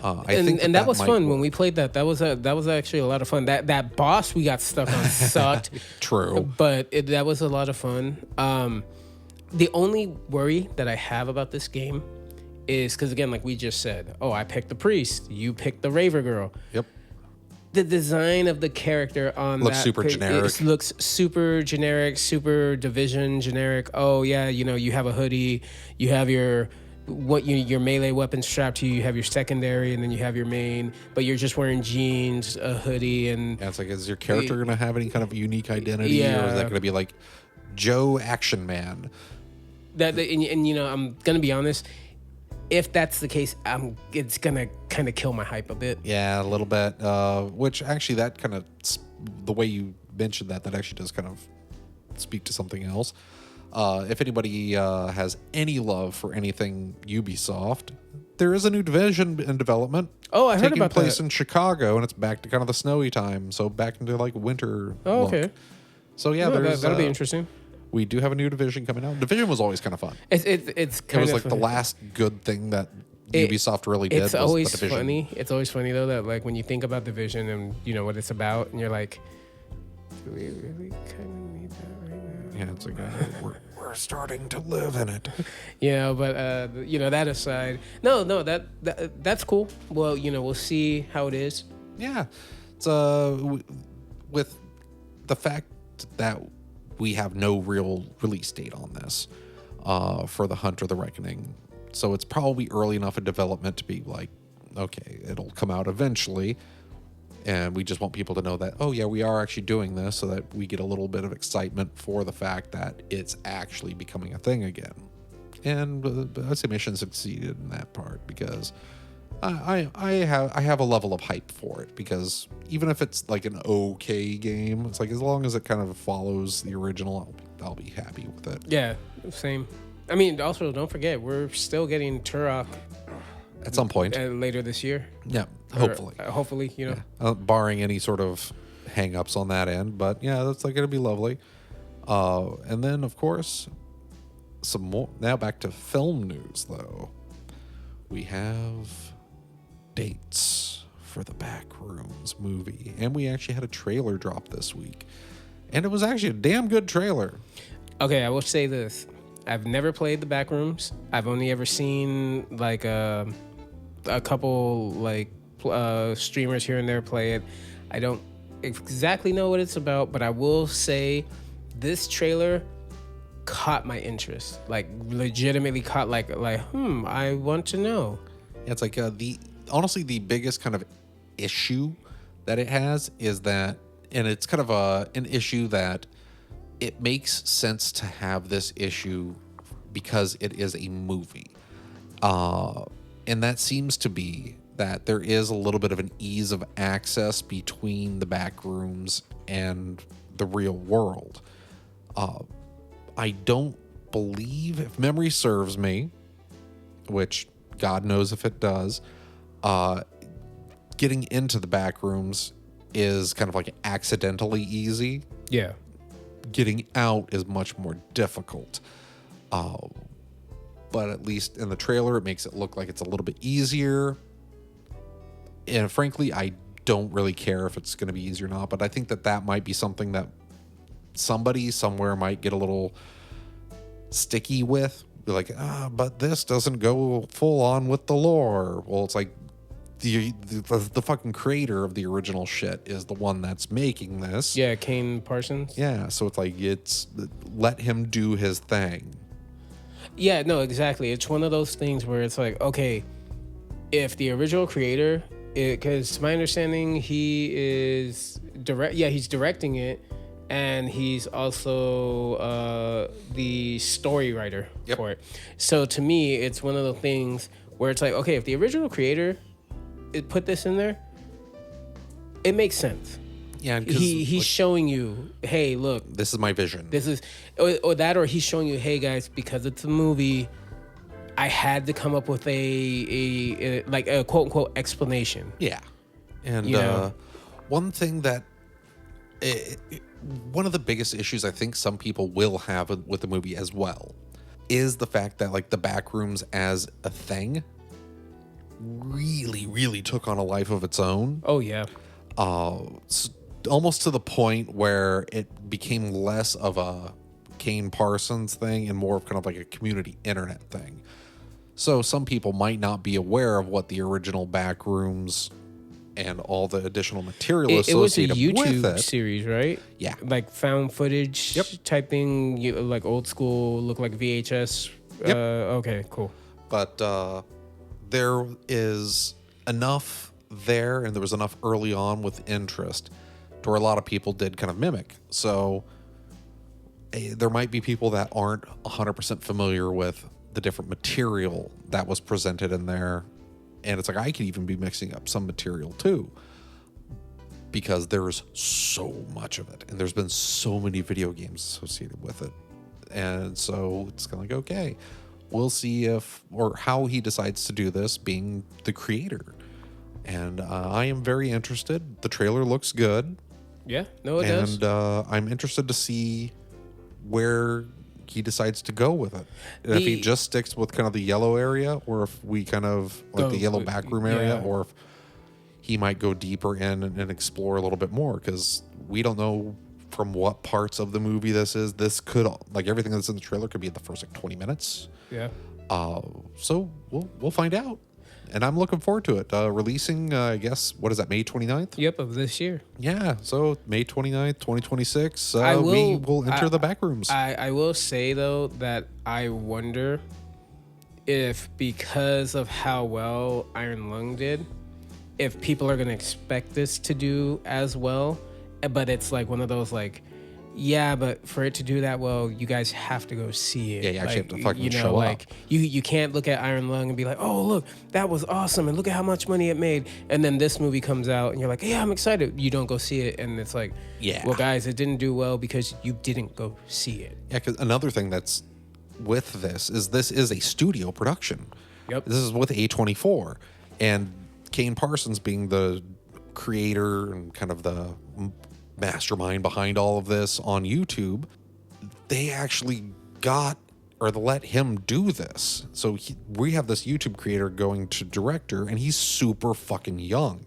I think that was fun when we played that. That was actually a lot of fun. That boss we got stuck on sucked. True. But that was a lot of fun. The only worry that I have about this game is because, again, like we just said, I picked the Priest. You picked the Raver Girl. Yep. The design of the character on looks super generic. It looks super generic, super Division generic. Oh yeah, you have a hoodie, you have your melee weapon strapped to you, you have your secondary, and then you have your main, but you're just wearing jeans, a hoodie, and yeah, it's like, is your character gonna have any kind of unique identity, or is that gonna be like Joe Action Man? I'm gonna be honest. If that's the case, it's gonna kind of kill my hype a bit. Yeah, a little bit. Which actually, that kind of the way you mentioned that actually does kind of speak to something else. If anybody has any love for anything Ubisoft, there is a new Division in development. Oh, I heard about that. Taking place in Chicago, and it's back to kind of the snowy time, so back into like winter. Oh, look. okay. So yeah, that'll be interesting. We do have a new Division coming out. Division was always kind of fun. It's kind it was of like the last good thing that Ubisoft really did. It's was always the Division. funny. It's always funny though that like when you think about Division and what it's about, and you're like, do we really kind of need that right now? Yeah, it's like we're starting to live in it. But that aside, no, that's cool. Well, we'll see how it is. Yeah, it's with the fact that we have no real release date on this for the Hunter the Reckoning, so it's probably early enough in development to be like, okay, it'll come out eventually, and we just want people to know that, oh yeah, we are actually doing this, so that we get a little bit of excitement for the fact that it's actually becoming a thing again. And I'd say Mission succeeded in that part, because I have a level of hype for it, because even if it's like an okay game, it's like as long as it kind of follows the original, I'll be happy with it. Yeah, same. I mean, also don't forget we're still getting Turok at some point later this year. Yeah, hopefully. Hopefully, barring any sort of hang-ups on that end, but yeah, that's like gonna be lovely. And then of course, some more. Now back to film news though. We have dates for the Backrooms movie, and we actually had a trailer drop this week, and it was actually a damn good trailer. Okay, I will say this. I've never played the Backrooms. I've only ever seen like a couple like streamers here and there play it. I don't exactly know what it's about, but I will say this trailer caught my interest. Like legitimately caught like I want to know. It's like honestly the biggest kind of issue that it has is that, and it's kind of an issue that it makes sense to have this issue because it is a movie. And that seems to be that there is a little bit of an ease of access between the Backrooms and the real world. I don't believe, if memory serves me, which God knows if it does, getting into the Backrooms is kind of like accidentally easy. Yeah. Getting out is much more difficult. But at least in the trailer, it makes it look like it's a little bit easier. And frankly, I don't really care if it's going to be easy or not, but I think that might be something that somebody somewhere might get a little sticky with. Be like, but this doesn't go full on with the lore. Well, it's like the fucking creator of the original shit is the one that's making this. Yeah, Kane Parsons. Yeah, so it's like, let him do his thing. Yeah, no, exactly. It's one of those things where it's like, okay, if the original creator, because to my understanding, he is he's directing it, and he's also the story writer for it. So to me, it's one of the things where it's like, okay, if the original creator put this in there, it makes sense. Yeah, he's showing you, hey, look, this is my vision. This is, or he's showing you, hey guys, because it's a movie, I had to come up with a quote unquote explanation. Yeah, and one thing that one of the biggest issues I think some people will have with the movie as well is the fact that like the Backrooms as a thing really, really took on a life of its own. Oh yeah. Almost to the point where it became less of a Kane Parsons thing and more of kind of like a community internet thing. So some people might not be aware of what the original Backrooms and all the additional material associated with it. It was a YouTube series, right? Yeah. Like found footage type thing, like old school, look like VHS. Yep. Okay, cool. But there is enough there, and there was enough early on with interest to where a lot of people did kind of mimic. So there might be people that aren't 100% familiar with the different material that was presented in there. And it's like, I could even be mixing up some material too, because there's so much of it. And there's been so many video games associated with it. And so it's kind of like, okay, we'll see if or how he decides to do this, being the creator. And I am very interested. The trailer looks good. Yeah, no, it does. And I'm interested to see where he decides to go with it. And if he just sticks with kind of the yellow area, or if we kind of like the yellow backroom area, or if he might go deeper in and explore a little bit more, because we don't know from what parts of the movie this is. This could, like everything that's in the trailer, could be in the first like 20 minutes. Yeah. So we'll find out. And I'm looking forward to it. Releasing, I guess, what is that, May 29th? Yep, of this year. Yeah, so May 29th, 2026, we will enter the Backrooms. I will say, though, that I wonder if, because of how well Iron Lung did, if people are going to expect this to do as well. But it's like one of those, like, yeah, but for it to do that well, you guys have to go see it. Yeah, you actually have to fucking show like, up. You can't look at Iron Lung and be like, oh, look, that was awesome, and look at how much money it made. And then this movie comes out, and you're like, yeah, I'm excited. You don't go see it, and it's like, yeah, well, guys, it didn't do well because you didn't go see it. Yeah, because another thing that's with this is a studio production. Yep. This is with A24, and Kane Parsons being the creator and kind of the mastermind behind all of this on YouTube, they actually let him do this. So we have this YouTube creator going to director, and he's super fucking young.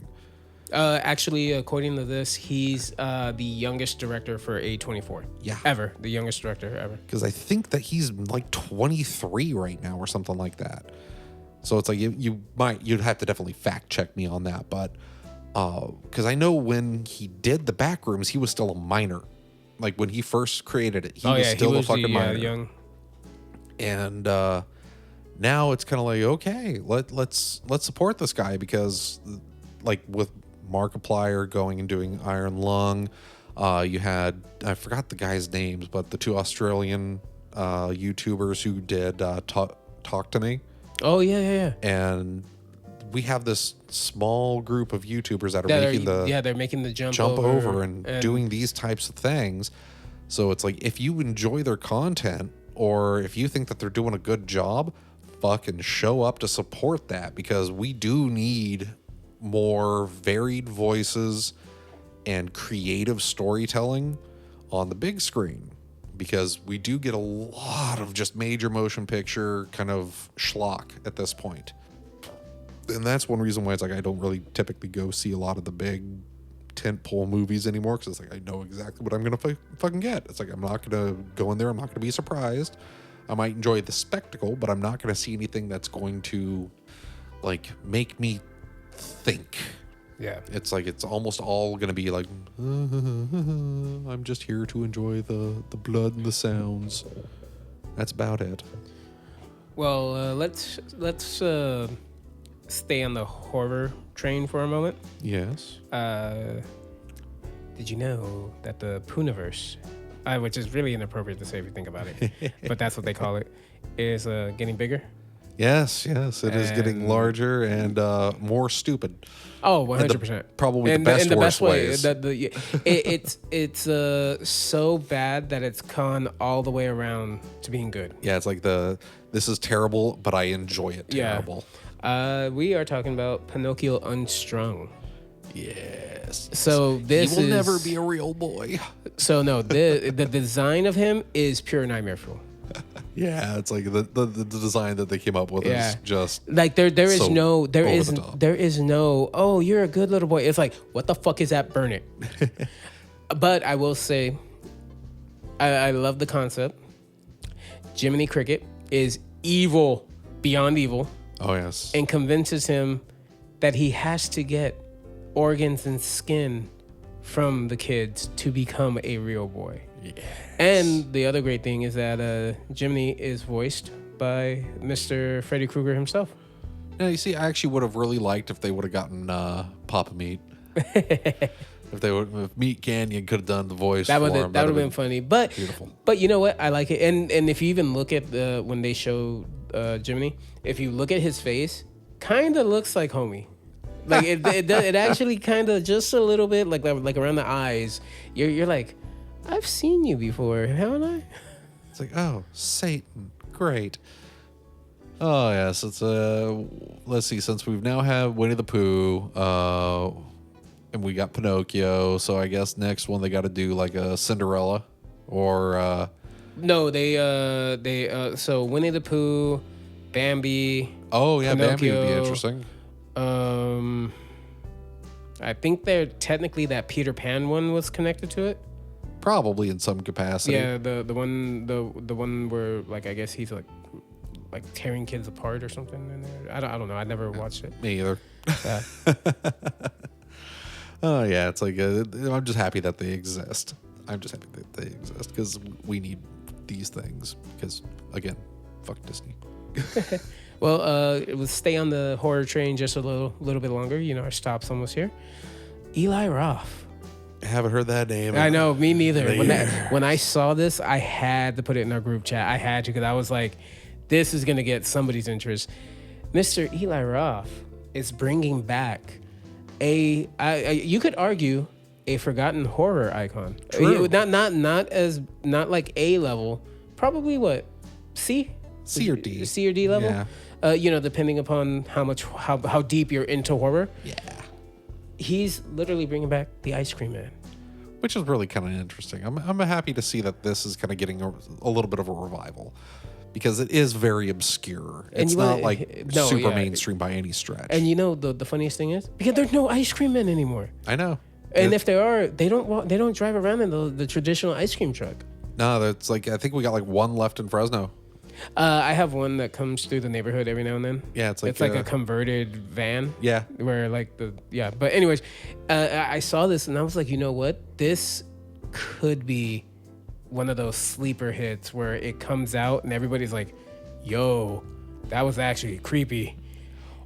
Actually, according to this, he's the youngest director for A24. Yeah. Ever. The youngest director ever. Because I think that he's like 23 right now or something like that. So it's like you'd have to definitely fact check me on that. But because I know when he did the Backrooms, he was still a minor. Like when he first created it, he was still a fucking minor. Young. And now it's kind of like, okay, let's support this guy, because like with Markiplier going and doing Iron Lung, you had, I forgot the guys' names, but the 2 Australian YouTubers who did Talk to Me. Oh yeah. And we have this small group of YouTubers that are they're making the jump over and doing these types of things. So it's like, if you enjoy their content, or if you think that they're doing a good job, fucking show up to support that, because we do need more varied voices and creative storytelling on the big screen, because we do get a lot of just major motion picture kind of schlock at this point. And that's one reason why it's like I don't really typically go see a lot of the big tentpole movies anymore, because it's like I know exactly what I'm gonna fucking get. It's like I'm not gonna go in there, I'm not gonna be surprised. I might enjoy the spectacle, but I'm not gonna see anything that's going to like make me think. Yeah, it's like it's almost all gonna be like I'm just here to enjoy the blood and the sounds. That's about it. Well, let's stay on the horror train for a moment. Yes. Did you know that the Puniverse, which is really inappropriate to say if you think about it, but that's what they call it, is getting bigger? Yes, it is getting larger and more stupid. Oh, 100%. Probably in the best ways. It's so bad that it's gone all the way around to being good. Yeah, it's like this is terrible, but I enjoy it terrible. Yeah. We are talking about Pinocchio Unstrung. Yes. So he will never be a real boy. So no, the design of him is pure nightmare fuel. Yeah, it's like the design that they came up with is just like there is so there is no oh, you're a good little boy. It's like, what the fuck is that? Burn it. But I will say, I love the concept. Jiminy Cricket is evil beyond evil. Oh yes. And convinces him that he has to get organs and skin from the kids to become a real boy. Yes. And the other great thing is that Jiminy is voiced by Mr. Freddy Krueger himself. Yeah, you see, I actually would have really liked if they would have gotten Papa Meat. If Meat Canyon could have done the voice that would for him, that would have been funny. But beautiful. But you know what? I like it. And if you even look at when they show Jiminy, if you look at his face, kind of looks like Homie. Like it actually kind of just a little bit like around the eyes. You're like, I've seen you before, haven't I? It's like, oh, Satan, great. Oh yes, it's let's see. Since we've now have Winnie the Pooh, and we got Pinocchio, so I guess next one they got to do like a Cinderella, or no, they so Winnie the Pooh, Bambi. Oh yeah, Pinocchio, Bambi would be interesting. I think they're technically that Peter Pan one was connected to it. Probably in some capacity. Yeah, the one where like I guess he's like tearing kids apart or something in there. I don't know. I never watched it. Me either. Yeah. Oh yeah, it's like I'm just happy that they exist. I'm just happy that they exist because we need these things. Because again, fuck Disney. Well, it was stay on the horror train just a little bit longer. You know, our stop's almost here. Eli Roth. I haven't heard that name. I know, me neither. When I saw this, I had to put it in our group chat. I had to, because I was like, this is going to get somebody's interest. Mr. Eli Roth is bringing back you could argue, a forgotten horror icon. True. Not like A level, probably what? C or D level? Yeah. Depending upon how deep you're into horror. Yeah. He's literally bringing back the Ice Cream Man, which is really kind of interesting. I'm happy to see that this is kind of getting a little bit of a revival, because it is very obscure. And It's you not wanna- like no, super yeah. mainstream by any stretch. And you know the funniest thing is because there's no ice cream men anymore. I know. And if there are, they don't drive around in the traditional ice cream truck. No, that's like, I think we got like one left in Fresno. I have one that comes through the neighborhood every now and then. Yeah, it's like a converted van. Yeah. Where like but anyways, I saw this and I was like, you know what? This could be one of those sleeper hits where it comes out and everybody's like, yo, that was actually creepy.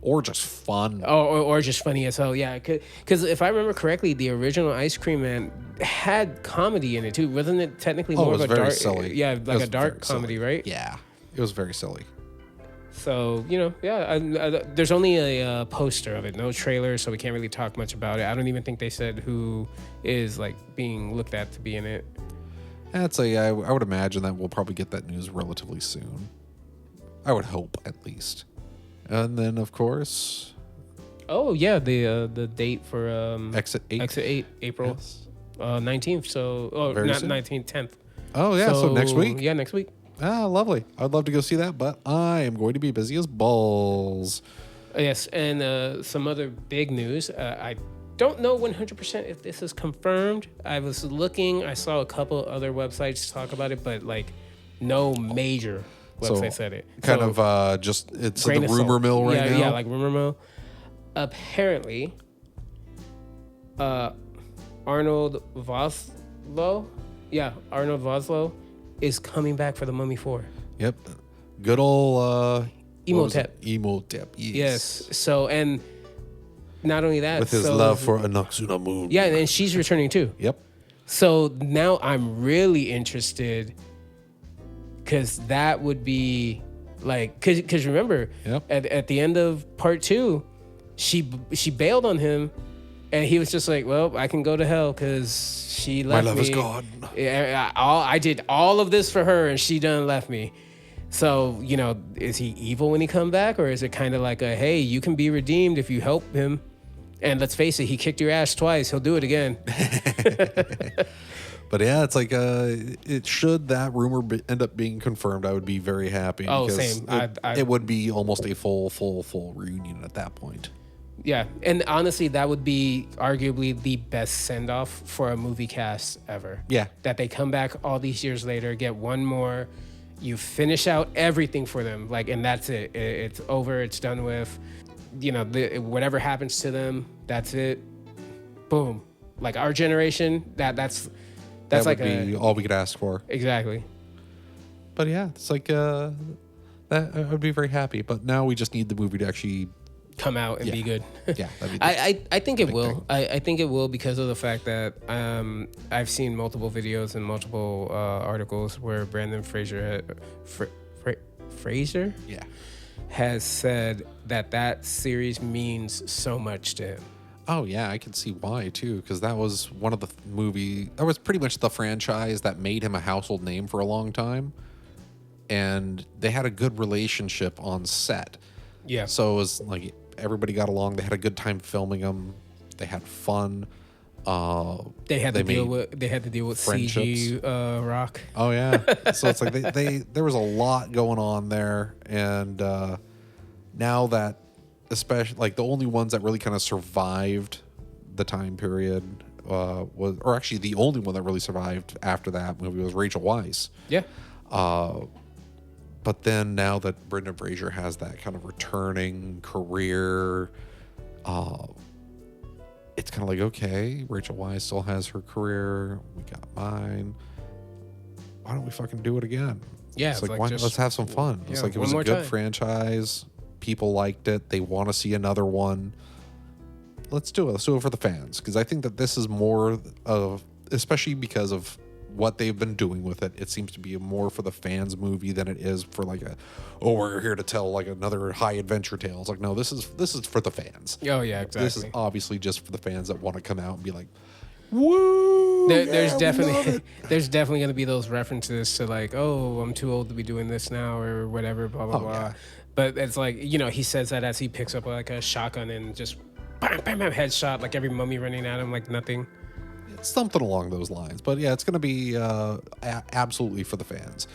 Or just fun. Or just funny as hell, yeah. Because if I remember correctly, the original Ice Cream Man had comedy in it too. Wasn't it technically more of a dark, silly. Yeah, It like was a dark very comedy, silly. right? Yeah, it was very silly. So there's only a poster of it, no trailer, so we can't really talk much about it. I don't even think they said who is like being looked at to be in it. I would imagine that we'll probably get that news relatively soon. I would hope, at least. And then, of course... Oh, yeah, the date for... Exit 8. Exit 8, April 19th, so... Oh, Very not soon. 19th, 10th. Oh, yeah, so next week? Yeah, next week. Ah, lovely. I'd love to go see that, but I am going to be busy as balls. Yes, and some other big news. I don't know 100% if this is confirmed. I was looking. I saw a couple other websites talk about it, but, like, no major... website said it. Kind of just, it's the grain of rumor salt. mill right now. Yeah, like rumor mill. Apparently, Arnold Vosloo is coming back for The Mummy 4. Yep. Good old... Emotep. Emotep, Yes. So, and not only that... With his love for Anaxuna Moon. Yeah, and she's returning too. Yep. So now I'm really interested... because that would be like, because remember, Yep. at the end of part 2, she bailed on him, and he was just like, well, I can go to hell because she left me. My love is gone. I did all of this for her, and she done left me. So, is he evil when he come back, or is it kind of like hey, you can be redeemed if you help him? And let's face it, he kicked your ass twice. He'll do it again. But yeah, it's like should that rumor end up being confirmed, I would be very happy. Oh, because same. It would be almost a full reunion at that point. Yeah, and honestly, that would be arguably the best send-off for a movie cast ever. Yeah. That they come back all these years later, get one more, you finish out everything for them, and that's it. It's over, it's done with. Whatever happens to them, that's it. Boom. Like our generation, that's That like would be all we could ask for. Exactly. But yeah, it's like that I would be very happy. But now we just need the movie to actually come out and be good. Yeah, that'd be I think it will. thing. I think it will because of the fact that I've seen multiple videos and multiple articles where Brandon Fraser Fraser Yeah. has said that series means so much to him. Oh yeah, I can see why too, because that was one of the that was pretty much the franchise that made him a household name for a long time, and they had a good relationship on set. Yeah. So it was like everybody got along. They had a good time filming them. They had fun. They had to deal with CG rock. Oh yeah. So it's like there was a lot going on there, and now that. Especially like the only ones that really kind of survived the time period or actually the only one that really survived after that movie was Rachel Weisz. Yeah. But then now that Brendan Fraser has that kind of returning career, it's kind of like, okay, Rachel Weisz still has her career. We got mine. Why don't we fucking do it again? Yeah. It's like let's have some fun. It's like it was a good franchise. People liked it. They want to see another one. Let's do it. Let's do it for the fans. Because I think that this is more of, especially because of what they've been doing with it, it seems to be more for the fans movie than it is for like we're here to tell like another high adventure tale. It's like, no, this is for the fans. Oh yeah, exactly. This is obviously just for the fans that want to come out and be like, woo! There's definitely going to be those references to like, oh, I'm too old to be doing this now or whatever, blah blah blah. Yeah. But it's like, he says that as he picks up like a shotgun and just bam, bam, bam, headshot, like every mummy running at him like nothing. It's something along those lines. But yeah, it's going to be absolutely for the fans.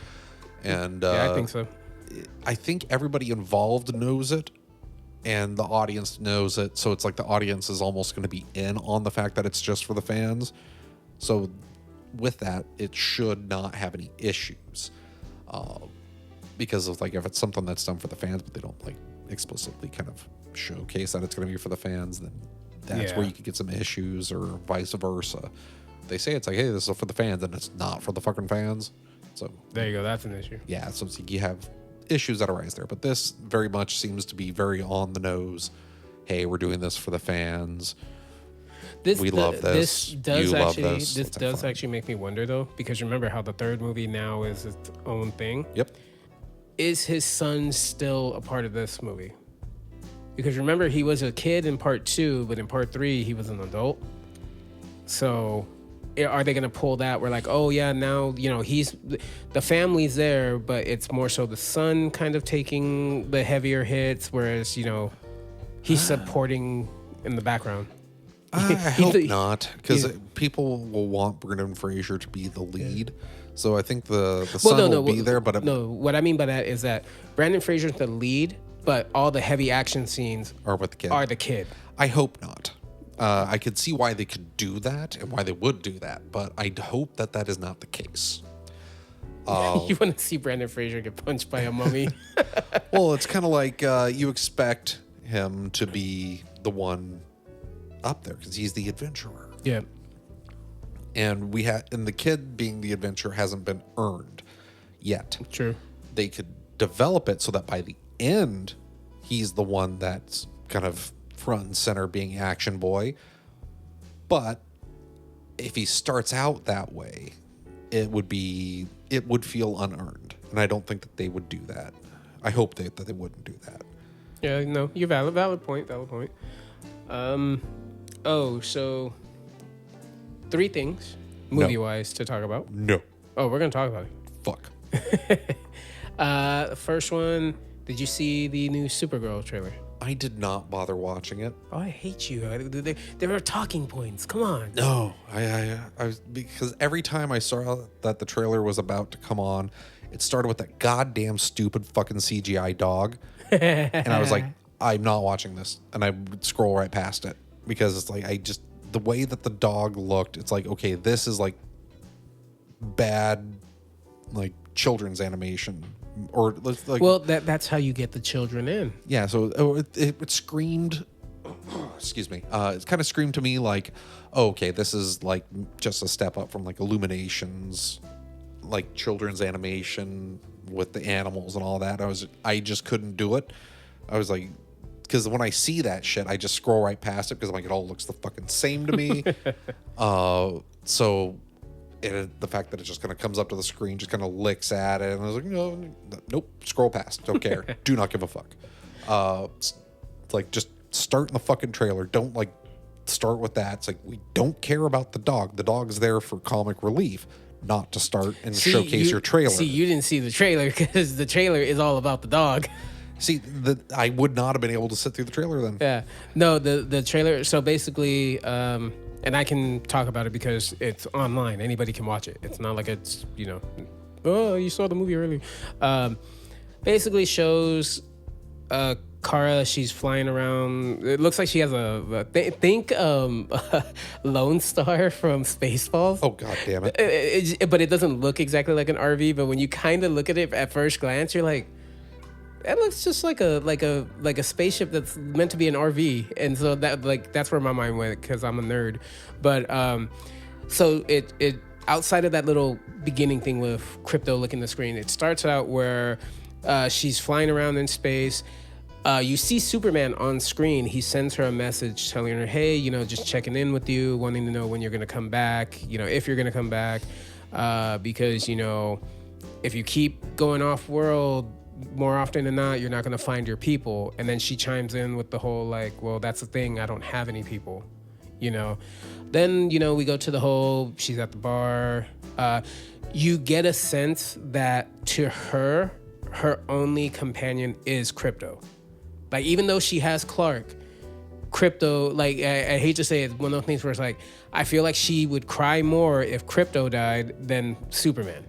And yeah, I think so. I think everybody involved knows it, and the audience knows it. So it's like the audience is almost going to be in on the fact that it's just for the fans. So with that, it should not have any issues. Because of like, if it's something that's done for the fans, but they don't like explicitly kind of showcase that it's going to be for the fans, then that's where you could get some issues, or vice versa. They say it's like, hey, this is for the fans, and it's not for the fucking fans. So there you go. That's an issue. Yeah. So it's like you have issues that arise there, but this very much seems to be very on the nose. Hey, we're doing this for the fans. We love this. This does actually make me wonder though, because remember how the third movie now is its own thing. Yep. Is his son still a part of this movie? Because remember, he was a kid in part 2, but in part 3 he was an adult. So are they going to pull that where like, oh yeah, now, you know, he's the family's there, but it's more so the son kind of taking the heavier hits, whereas, you know, he's supporting in the background. I hope not, because people will want Brendan Fraser to be the lead. So I think the son will be there. But what I mean by that is that Brendan Fraser's the lead, but all the heavy action scenes are with the kid. Are the kid. I hope not. I could see why they could do that and why they would do that, but I hope that that is not the case. You want to see Brendan Fraser get punched by a mummy? Well, it's kind of like you expect him to be the one up there because he's the adventurer. Yeah. And the kid being the adventurer hasn't been earned yet. True. They could develop it so that by the end, he's the one that's kind of front and center being action boy. But if he starts out that way, it would feel unearned. And I don't think that they would do that. I hope that they wouldn't do that. Yeah, no, you're valid point. So 3 things movie-wise to talk about. No. Oh, we're going to talk about it. Fuck. The first one, did you see the new Supergirl trailer? I did not bother watching it. Oh, I hate you. There are talking points. Come on. No, I was, because every time I saw that the trailer was about to come on, it started with that goddamn stupid fucking CGI dog. And I was like, I'm not watching this. And I would scroll right past it because it's like, the way that the dog looked, it's like, okay, this is like bad, like children's animation. Or like, well, that's how you get the children in. Yeah, so it screamed. Excuse me. It kind of screamed to me like, oh, okay, this is like just a step up from like Illuminations, like children's animation with the animals and all that. I just couldn't do it. I was like, because when I see that shit, I just scroll right past it because I'm like, it all looks the fucking same to me. So. The fact that it just kind of comes up to the screen, just kind of licks at it, and I was like, nope, scroll past, don't care, do not give a fuck. It's like, just start in the fucking trailer. Don't like start with that. It's like, we don't care about the dog. The dog's there for comic relief, not to start and showcase your trailer. See, you didn't see the trailer because the trailer is all about the dog. See, I would not have been able to sit through the trailer then. Yeah, no, the trailer. So basically. And I can talk about it because it's online. Anybody can watch it. It's not like it's, oh, you saw the movie earlier. Basically shows Kara. She's flying around. It looks like she has think Lone Star from Spaceballs. Oh, God damn it. But it doesn't look exactly like an RV. But when you kind of look at it at first glance, you're like, it looks just like a spaceship that's meant to be an RV, and so that's where my mind went because I'm a nerd. But so it outside of that little beginning thing with Crypto looking at the screen, it starts out where she's flying around in space. You see Superman on screen. He sends her a message telling her, hey, just checking in with you, wanting to know when you're gonna come back, if you're gonna come back, because if you keep going off world. More often than not, you're not going to find your people. And then she chimes in with the whole like, well, that's the thing. I don't have any people, Then, we go to the whole, she's at the bar. You get a sense that to her only companion is Crypto. Like, even though she has Clark, Crypto, like, I hate to say it, one of those things where it's like, I feel like she would cry more if Crypto died than Superman.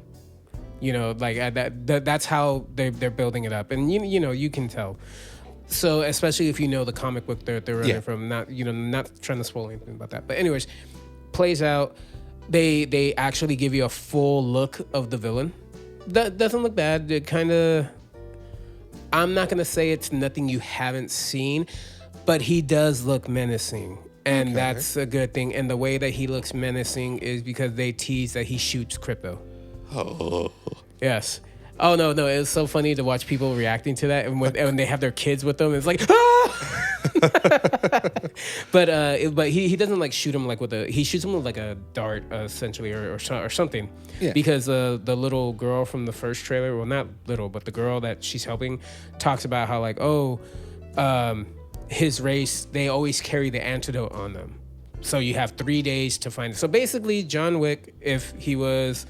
You know, like that's how they're building it up, and you know you can tell. So especially if you know the comic book they're running from, not trying to spoil anything about that. But anyways, plays out. They actually give you a full look of the villain. That doesn't look bad. It kind of. I'm not gonna say it's nothing you haven't seen, but he does look menacing, and that's a good thing. And the way that he looks menacing is because they tease that he shoots crypto. Oh. Yes. Oh no! It was so funny to watch people reacting to that, and when they have their kids with them, it's like, ah! but he doesn't like shoot him like he shoots him with like a dart essentially or something, because the little girl from the first trailer, well not little, but the girl that she's helping, talks about how like his race, they always carry the antidote on them, so you have 3 days to find it. So basically, John Wick, if he was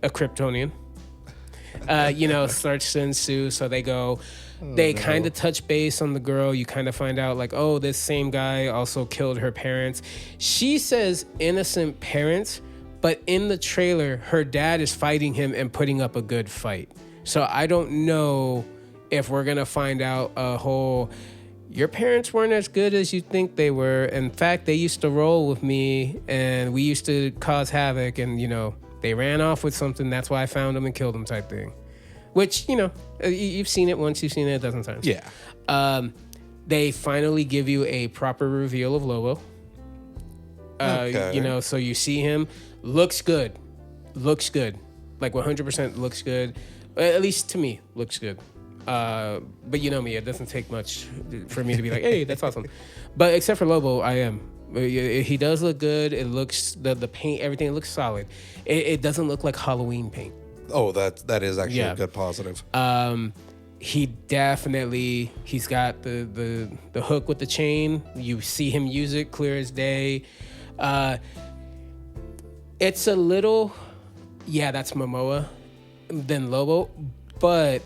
a Kryptonian. Starts to ensue. So they go, kind of touch base on the girl. You kind of find out like, oh, this same guy also killed her parents. She says innocent parents, but in the trailer, her dad is fighting him and putting up a good fight. So I don't know if we're going to find out your parents weren't as good as you think they were. In fact, they used to roll with me and we used to cause havoc, and, they ran off with something. That's why I found them and killed them type thing. Which, you've seen it once, you've seen it a dozen times. Yeah. They finally give you a proper reveal of Lobo. So you see him. Looks good. Like 100% looks good. At least to me, looks good. But you know me, it doesn't take much for me to be like, hey, that's awesome. But except for Lobo, I am. He does look good. It looks the paint, everything looks solid. It doesn't look like Halloween paint. Oh, that is actually a good positive. He's got the hook with the chain. You see him use it clear as day. It's a little, that's Momoa, then Lobo, but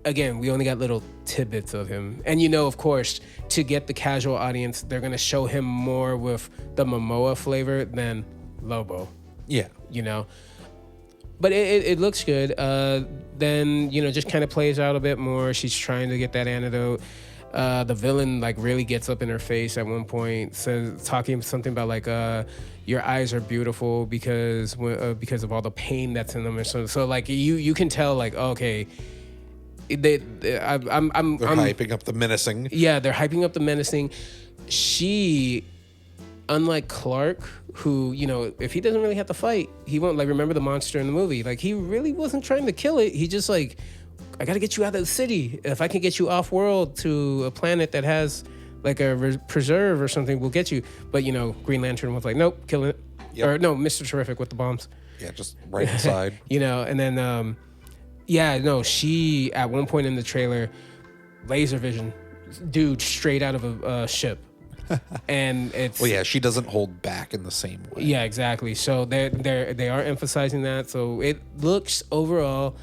again, we only got little tidbits of him. And of course, to get the casual audience, they're going to show him more with the Momoa flavor than Lobo. Yeah. But it looks good. Then, just kind of plays out a bit more. She's trying to get that antidote. The villain, like, really gets up in her face at one point, talking something about, like, your eyes are beautiful because of all the pain that's in them. And so like, you can tell, like, okay, I'm hyping up the menacing. Yeah, they're hyping up the menacing. She, unlike Clark, who, if he doesn't really have to fight, he won't, like, remember the monster in the movie. Like, he really wasn't trying to kill it. He just like, I got to get you out of the city. If I can get you off world to a planet that has like a preserve or something, we'll get you. But, Green Lantern was like, nope, killing it. Yep. Or no, Mr. Terrific with the bombs. Yeah, just right inside. And then, she, at one point in the trailer, laser vision, dude, straight out of a ship. And it's... Well, yeah, she doesn't hold back in the same way. Yeah, exactly. So they are emphasizing that. So it looks overall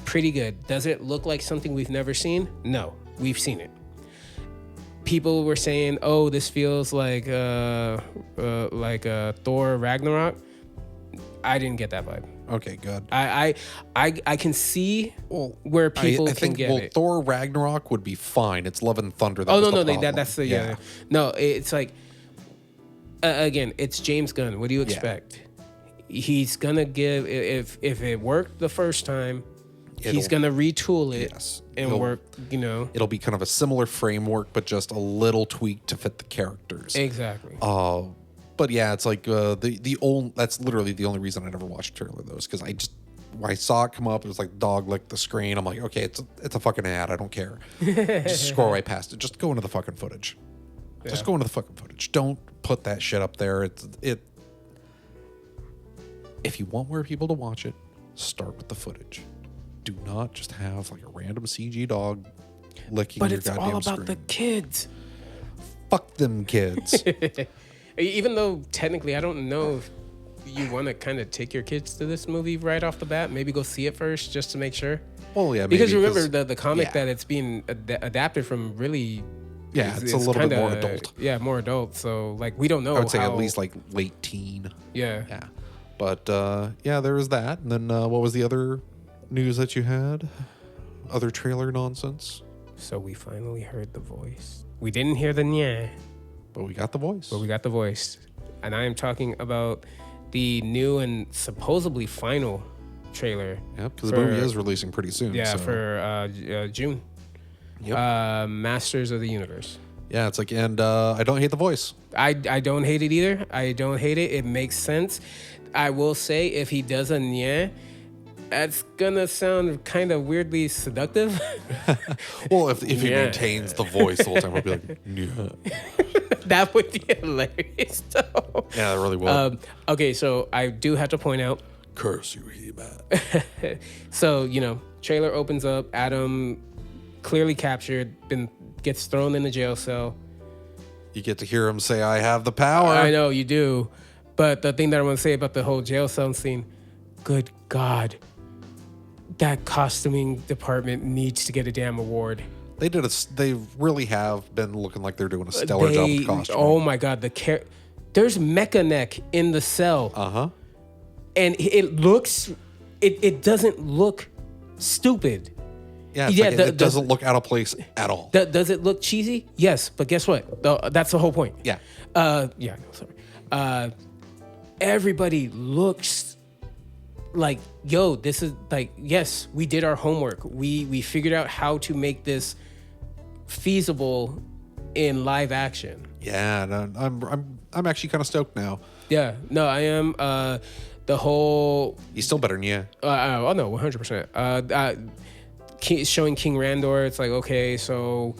pretty good. Does it look like something we've never seen? No, we've seen it. People were saying, oh, this feels like Thor Ragnarok. I didn't get that vibe. Okay, good. I can see where people can get it. Thor Ragnarok would be fine. It's Love and Thunder. That's the No, it's like again, it's James Gunn. What do you expect? Yeah. He's gonna give if it worked the first time, he's gonna retool it and work. It'll be kind of a similar framework, but just a little tweak to fit the characters. Exactly. But yeah, it's like that's literally the only reason I never watched a trailer of those, because when I saw it come up, it was like dog licked the screen. I'm like, okay, it's a fucking ad. I don't care. Just scroll right past it. Just go into the fucking footage. Yeah. Just go into the fucking footage. Don't put that shit up there. If you want more people to watch it, start with the footage. Do not just have like a random CG dog licking your goddamn screen. But it's all about the kids. Fuck them kids. Even though technically I don't know if you want to kind of take your kids to this movie right off the bat, maybe go see it first just to make sure. Well, yeah, because remember the comic that it's being adapted from, really. Yeah, it's a little bit more adult. Yeah, more adult. So like we don't know. I would say at least like late teen. Yeah. Yeah. But there was that, and then what was the other news that you had? Other trailer nonsense? So we finally heard the voice. We didn't hear the nyeh, But we got the voice. but we got the voice. And I am talking about the new and supposedly final trailer. Yep, because the movie is releasing pretty soon. Yeah, so. for June. Yep. Masters of the Universe. Yeah, it's like, and I don't hate the voice. I don't hate it either. I don't hate it. It makes sense. I will say if he does a nyeh, that's gonna sound kind of weirdly seductive. Well, if he maintains the voice the whole time, I'll be like, yeah. That would be hilarious, though. Yeah, that really would. Okay, so I do have to point out. Curse you, He-Man. So, trailer opens up. Adam, clearly captured, gets thrown in the jail cell. You get to hear him say, I have the power. I know, you do. But the thing that I want to say about the whole jail cell scene, good God, that costuming department needs to get a damn award. They really have been looking like they're doing a stellar job with costume. Oh my God, there's Mecha Neck in the cell. Uh-huh. And it doesn't look stupid. Yeah, it doesn't look out of place at all. Does it look cheesy? Yes, but guess what? That's the whole point. Yeah. Sorry. Everybody looks like, yo, this is like, yes, we did our homework. We figured out how to make this feasible in live action. Yeah, no, I'm actually kind of stoked now. Yeah, no, I am. The whole He's still better than you. Oh no, 100%. Showing King Randor, it's like, okay, so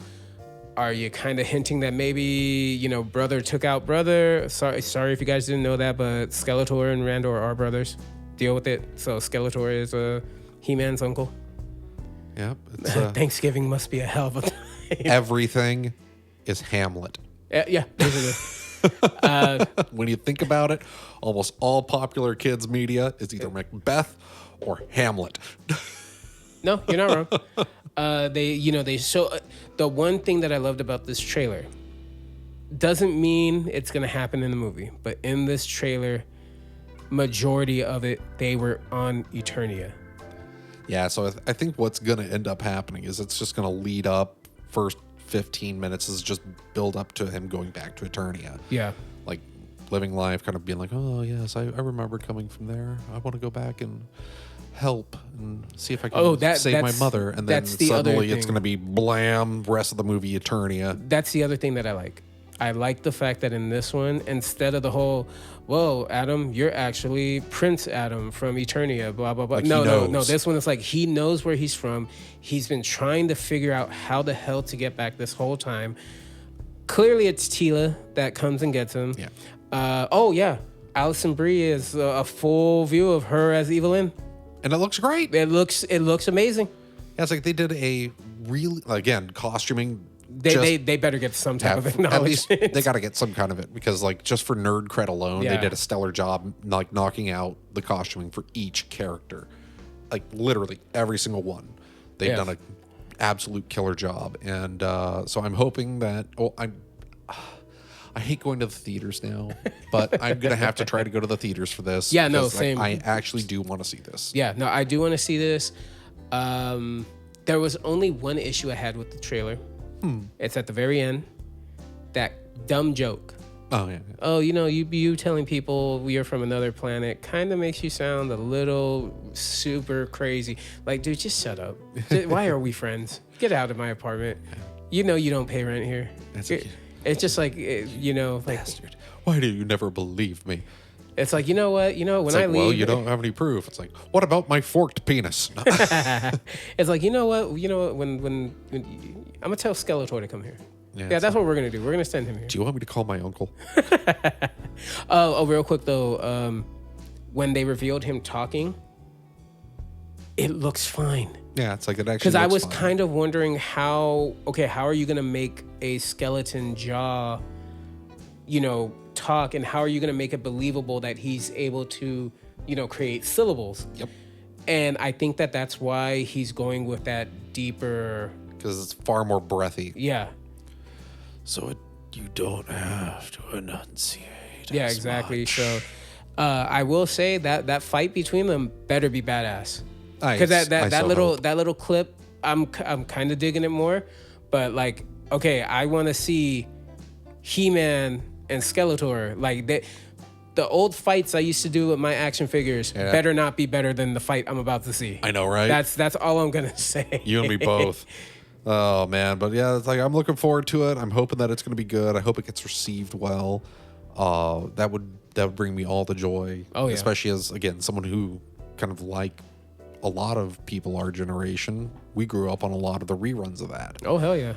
are you kind of hinting that maybe brother took out brother? Sorry if you guys didn't know that, but Skeletor and Randor are brothers. Deal with it. So Skeletor is He-Man's uncle. Yep. Thanksgiving must be a hell of a time. Everything is Hamlet. Yeah, basically. When you think about it, almost all popular kids media is either Macbeth or Hamlet. No, you're not wrong. They show the one thing that I loved about this trailer. Doesn't mean it's gonna happen in the movie, but in this trailer, majority of it they were on Eternia. Yeah, so I think what's gonna end up happening is it's just gonna lead up. First 15 minutes is just build up to him going back to Eternia. Yeah. Like living life, kind of being like, oh yes, I remember coming from there. I want to go back and help and see if I can save my mother. And then suddenly it's going to be blam, rest of the movie Eternia. That's the other thing that I like. I like the fact that in this one, instead of the whole, whoa, Adam, you're actually Prince Adam from Eternia, blah, blah, blah. Like no. This one is like, he knows where he's from. He's been trying to figure out how the hell to get back this whole time. Clearly, it's Tila that comes and gets him. Yeah. Alison Brie is a full view of her as Evelyn. And it looks great. It looks amazing. Yeah, it's like they did a really, again, costuming. They better get some type of acknowledgement. At least they got to get some kind of it because, like, just for nerd cred alone, they did a stellar job, like knocking out the costuming for each character, like literally every single one. They've done an absolute killer job, and so I'm hoping that. I hate going to the theaters now, but I'm gonna have to try to go to the theaters for this. Yeah, no, same. I actually do want to see this. Yeah, no, I do want to see this. There was only one issue I had with the trailer. It's at the very end. That dumb joke. Oh yeah. Oh, you telling people we are from another planet kind of makes you sound a little super crazy. Like, dude, just shut up. Why are we friends? Get out of my apartment. You don't pay rent here. It's just like, like, bastard. Why do you never believe me? It's like, you know what? When I leave, well, you don't have any proof. It's like, what about my forked penis? It's like, you know what? When I'm gonna tell Skeletor to come here. Yeah, that's what we're gonna do. We're gonna send him here. Do you want me to call my uncle? Real quick though, when they revealed him talking, it looks fine. Yeah, it's like it actually. Because I was kind of wondering how are you gonna make a skeleton jaw, talk, and how are you gonna make it believable that he's able to, create syllables? Yep. And I think that's why he's going with that deeper. Because it's far more breathy. Yeah. So you don't have to enunciate. Yeah, exactly. So I will say that fight between them better be badass. because that little clip, I'm kind of digging it more, but like, okay, I want to see He-Man and Skeletor. Like the old fights I used to do with my action figures better not be better than the fight I'm about to see. I know, right? That's all I'm gonna say. You and me both. Oh man, but yeah, it's like I'm looking forward to it. I'm hoping that it's going to be good. I hope it gets received well. That would bring me all the joy. Oh yeah. Especially as, again, someone who kind of like a lot of people our generation. We grew up on a lot of the reruns of that. Oh hell yeah.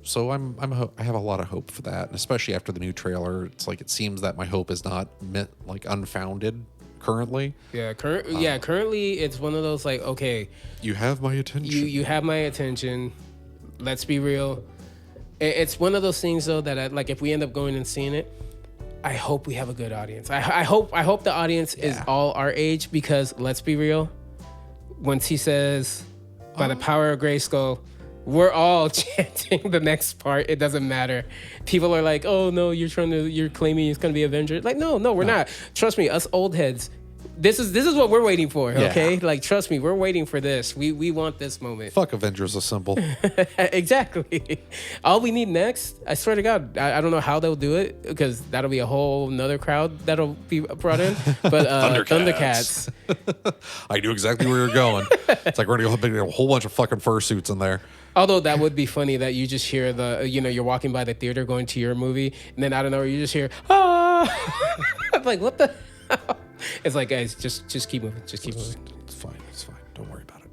So I have a lot of hope for that, and especially after the new trailer, it's like it seems that my hope is not unfounded currently. Yeah, currently it's one of those like, okay, you have my attention. You have my attention. Let's be real. It's one of those things though that like if we end up going and seeing it, I hope we have a good audience. I hope the audience is all our age, because let's be real. Once he says, by the power of Grayskull, we're all chanting the next part. It doesn't matter. People are like, "Oh no, you're claiming it's gonna be Avengers." Like, no, we're not. Trust me, us old heads. This is what we're waiting for. Okay, like trust me, we're waiting for this. We want this moment. Fuck Avengers Assemble. Exactly. All we need next, I swear to God, I don't know how they'll do it, because that'll be a whole another crowd that'll be brought in. But Thundercats. I knew exactly where you're going. It's like we're gonna put a whole bunch of fucking fursuits in there. Although that would be funny that you just hear you're walking by the theater going to your movie, and then I don't know, you just hear, ah! I'm like, what the hell? It's like, guys, just keep moving. Just keep moving. It's fine. Don't worry about it.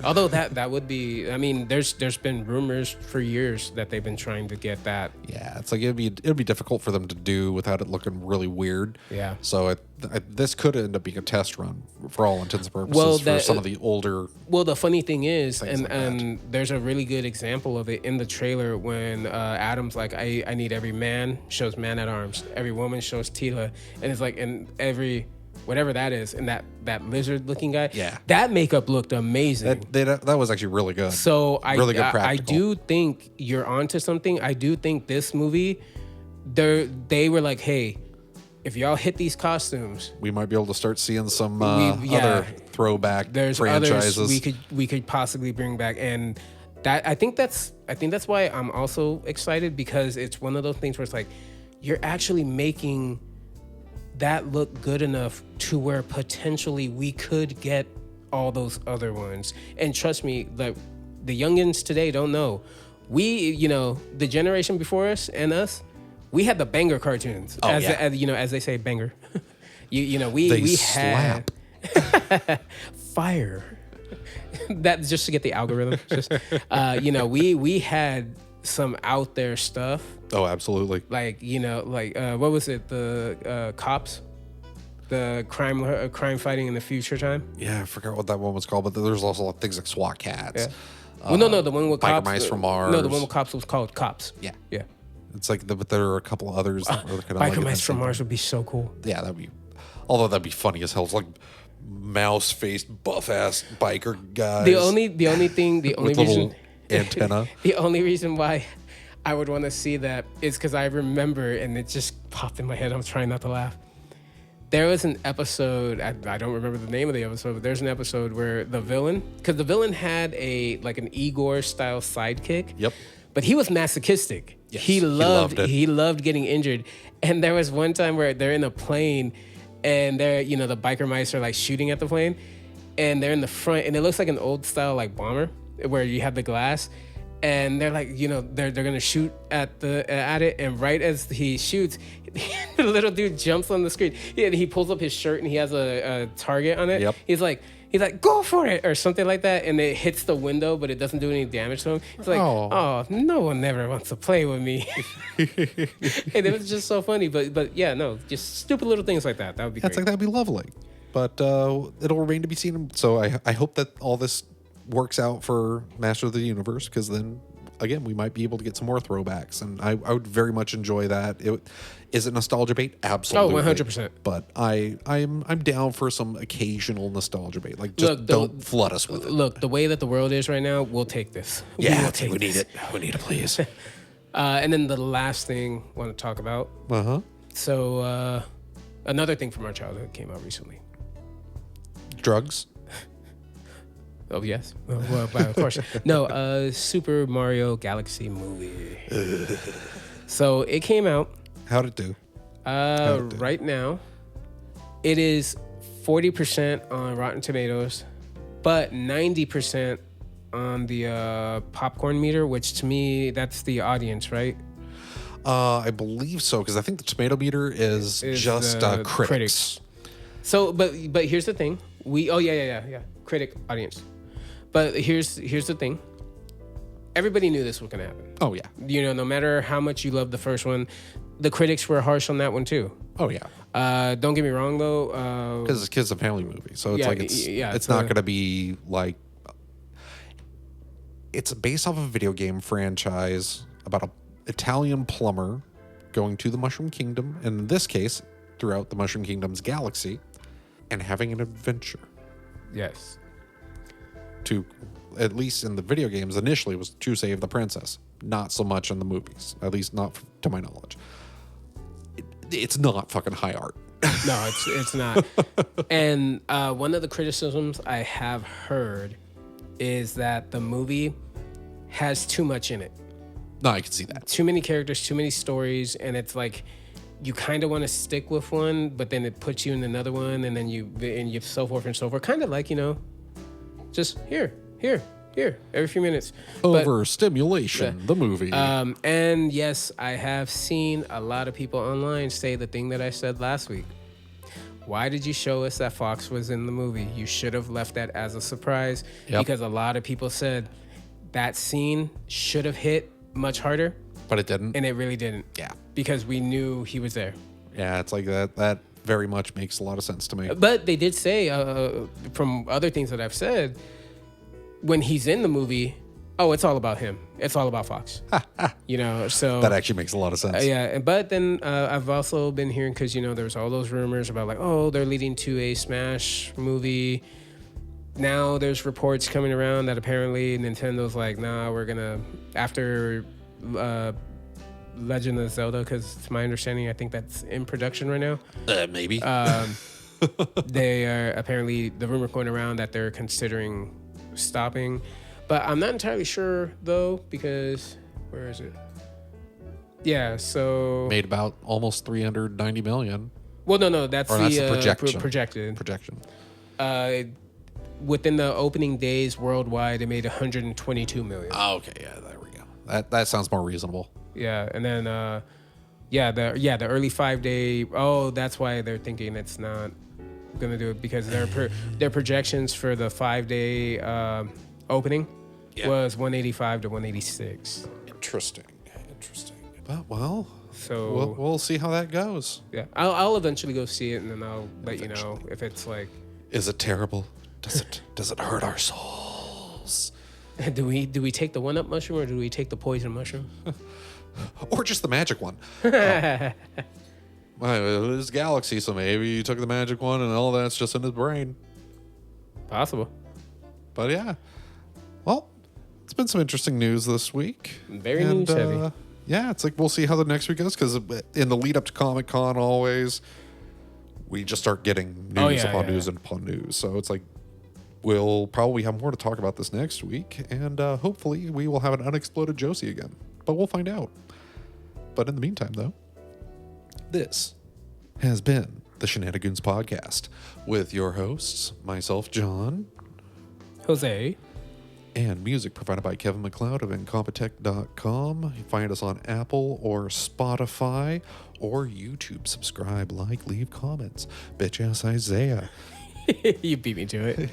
Although that would be, I mean, there's been rumors for years that they've been trying to get that. Yeah, it's like it'd be difficult for them to do without it looking really weird. Yeah. So this could end up being a test run for all intents and purposes for some of the older. Well, the funny thing is, and there's a really good example of it in the trailer when Adam's like, I need every man shows man at arms, every woman shows Tila, and it's like, and every whatever that is, and that lizard looking guy, that makeup looked amazing. That was actually really good. So I do think you're onto something. I do think this movie, they were like, hey, if y'all hit these costumes, we might be able to start seeing some other throwback franchises. Others we could possibly bring back, and that I think that's why I'm also excited, because it's one of those things where it's like you're actually making that look good enough to where potentially we could get all those other ones. And trust me, like the youngins today don't know. We, the generation before us and us, we had the banger cartoons. As they say, banger. we slap. Had fire. That just to get the algorithm. Just we had some out there stuff. Oh, absolutely. Like, what was it? The cops, the crime fighting in the future time. Yeah, I forgot what that one was called, but there's also things like SWAT cats. Yeah. No, the one with Biker cops. Mice from Mars. No, the one with cops was called Cops. Yeah. Yeah. It's like, but there are a couple of others. Biker Mice from Mars would be so cool. Yeah, that'd be funny as hell. It's like mouse-faced, buff-ass biker guys. The only reason antenna. The only reason why I would want to see that is because I remember, and it just popped in my head. I'm trying not to laugh. There was an episode, I don't remember the name of the episode, but there's an episode where the villain had an Igor style sidekick. Yep. But he was masochistic. Yes, he loved getting injured. And there was one time where they're in a plane, and they're, the biker mice are like shooting at the plane, and they're in the front, and it looks like an old style like bomber where you have the glass. And they're like, they're gonna shoot at it, and right as he shoots, the little dude jumps on the screen. He pulls up his shirt and he has a target on it. Yep. He's like, go for it, or something like that, and it hits the window, but it doesn't do any damage to him. He's like, oh, no one ever wants to play with me. And it was just so funny. But yeah, no, just stupid little things like that. That would be great. That'd be lovely. But it'll remain to be seen. So I hope that all this works out for Master of the Universe, because then again we might be able to get some more throwbacks, and I would very much enjoy that. Is it nostalgia bait? Absolutely. 100%. But I'm down for some occasional nostalgia bait. Like, just don't flood us with it. Look, the way that the world is right now, we'll take this. We need it. We need it, please. And then the last thing I want to talk about. So another thing from our childhood came out recently. Drugs. Oh yes, well, of course. No, Super Mario Galaxy movie. So it came out. How'd it do? How'd it do? Right now, it is 40% on Rotten Tomatoes, but 90% on the popcorn meter, which to me that's the audience, right? I believe so, because I think the tomato meter is just critics. So, but here's the thing. Yeah. Critic audience. But here's the thing. Everybody knew this was gonna happen. Oh yeah. You know, no matter how much you love the first one, the critics were harsh on that one too. Oh yeah. Don't get me wrong though. Because it's kids and family movie, so it's it's not gonna be like. It's based off of a video game franchise about an Italian plumber going to the Mushroom Kingdom, and in this case, throughout the Mushroom Kingdom's galaxy, and having an adventure. Yes. To, at least in the video games, initially was to save the princess. Not so much in the movies, at least not to my knowledge. It's not fucking high art. No, it's not. And one of the criticisms I have heard is that the movie has too much in it. No, I can see that. Too many characters, too many stories, and it's like you kind of want to stick with one, but then it puts you in another one, and then you so forth and so forth. Kind of like, just here, every few minutes. Overstimulation, the movie. And yes, I have seen a lot of people online say the thing that I said last week. Why did you show us that Fox was in the movie? You should have left that as a surprise, because a lot of people said that scene should have hit much harder. But it didn't. And it really didn't. Yeah. Because we knew he was there. Yeah, it's like that very much makes a lot of sense to me. But they did say, from other things that I've said, when he's in the movie, it's all about him. It's all about Fox. So... That actually makes a lot of sense. Yeah, but then I've also been hearing, because, there's all those rumors about, like, they're leading to a Smash movie. Now there's reports coming around that apparently Nintendo's like, nah, we're going to... After... Legend of Zelda, because it's my understanding, I think that's in production right now. Maybe. They are apparently, the rumor going around that they're considering stopping, but I'm not entirely sure though, because where is it? Yeah, so made about almost 390 million. Well, no, that's the projection. Within the opening days worldwide, it made 122 million. Oh, okay, yeah, there we go. That sounds more reasonable. Yeah, and then the early 5-day. Oh, that's why they're thinking it's not gonna do it, because their projections for the 5-day opening was 185 to 186. Interesting. But well, so we'll see how that goes. Yeah, I'll eventually go see it, and then I'll let you know if it's like. Is it terrible? Does it hurt our souls? Do we take the 1-up mushroom, or do we take the poison mushroom? Or just the magic one. It's galaxy, so maybe you took the magic one and all that's just in his brain. Possible. But yeah. Well, it's been some interesting news this week. Very news heavy. Yeah, it's like we'll see how the next week goes, because in the lead up to Comic-Con always, we just start getting news upon news. So it's like we'll probably have more to talk about this next week, and hopefully we will have an unexploded Josie again. But we'll find out. But in the meantime, though, this has been the Shenanigans Podcast with your hosts, myself, John, Jose, and music provided by Kevin MacLeod of Incompetech.com. You find us on Apple or Spotify or YouTube. Subscribe, leave comments. Bitch ass Isaiah. You beat me to it.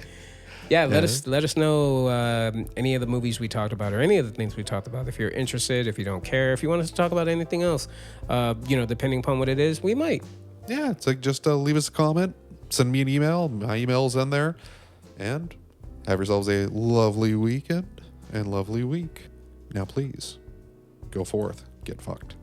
Yeah, let us know any of the movies we talked about, or any of the things we talked about. If you're interested, if you don't care, if you want us to talk about anything else, depending upon what it is, we might. Yeah, it's like just leave us a comment, send me an email. My email's in there, and have yourselves a lovely weekend and lovely week. Now, please go forth, get fucked.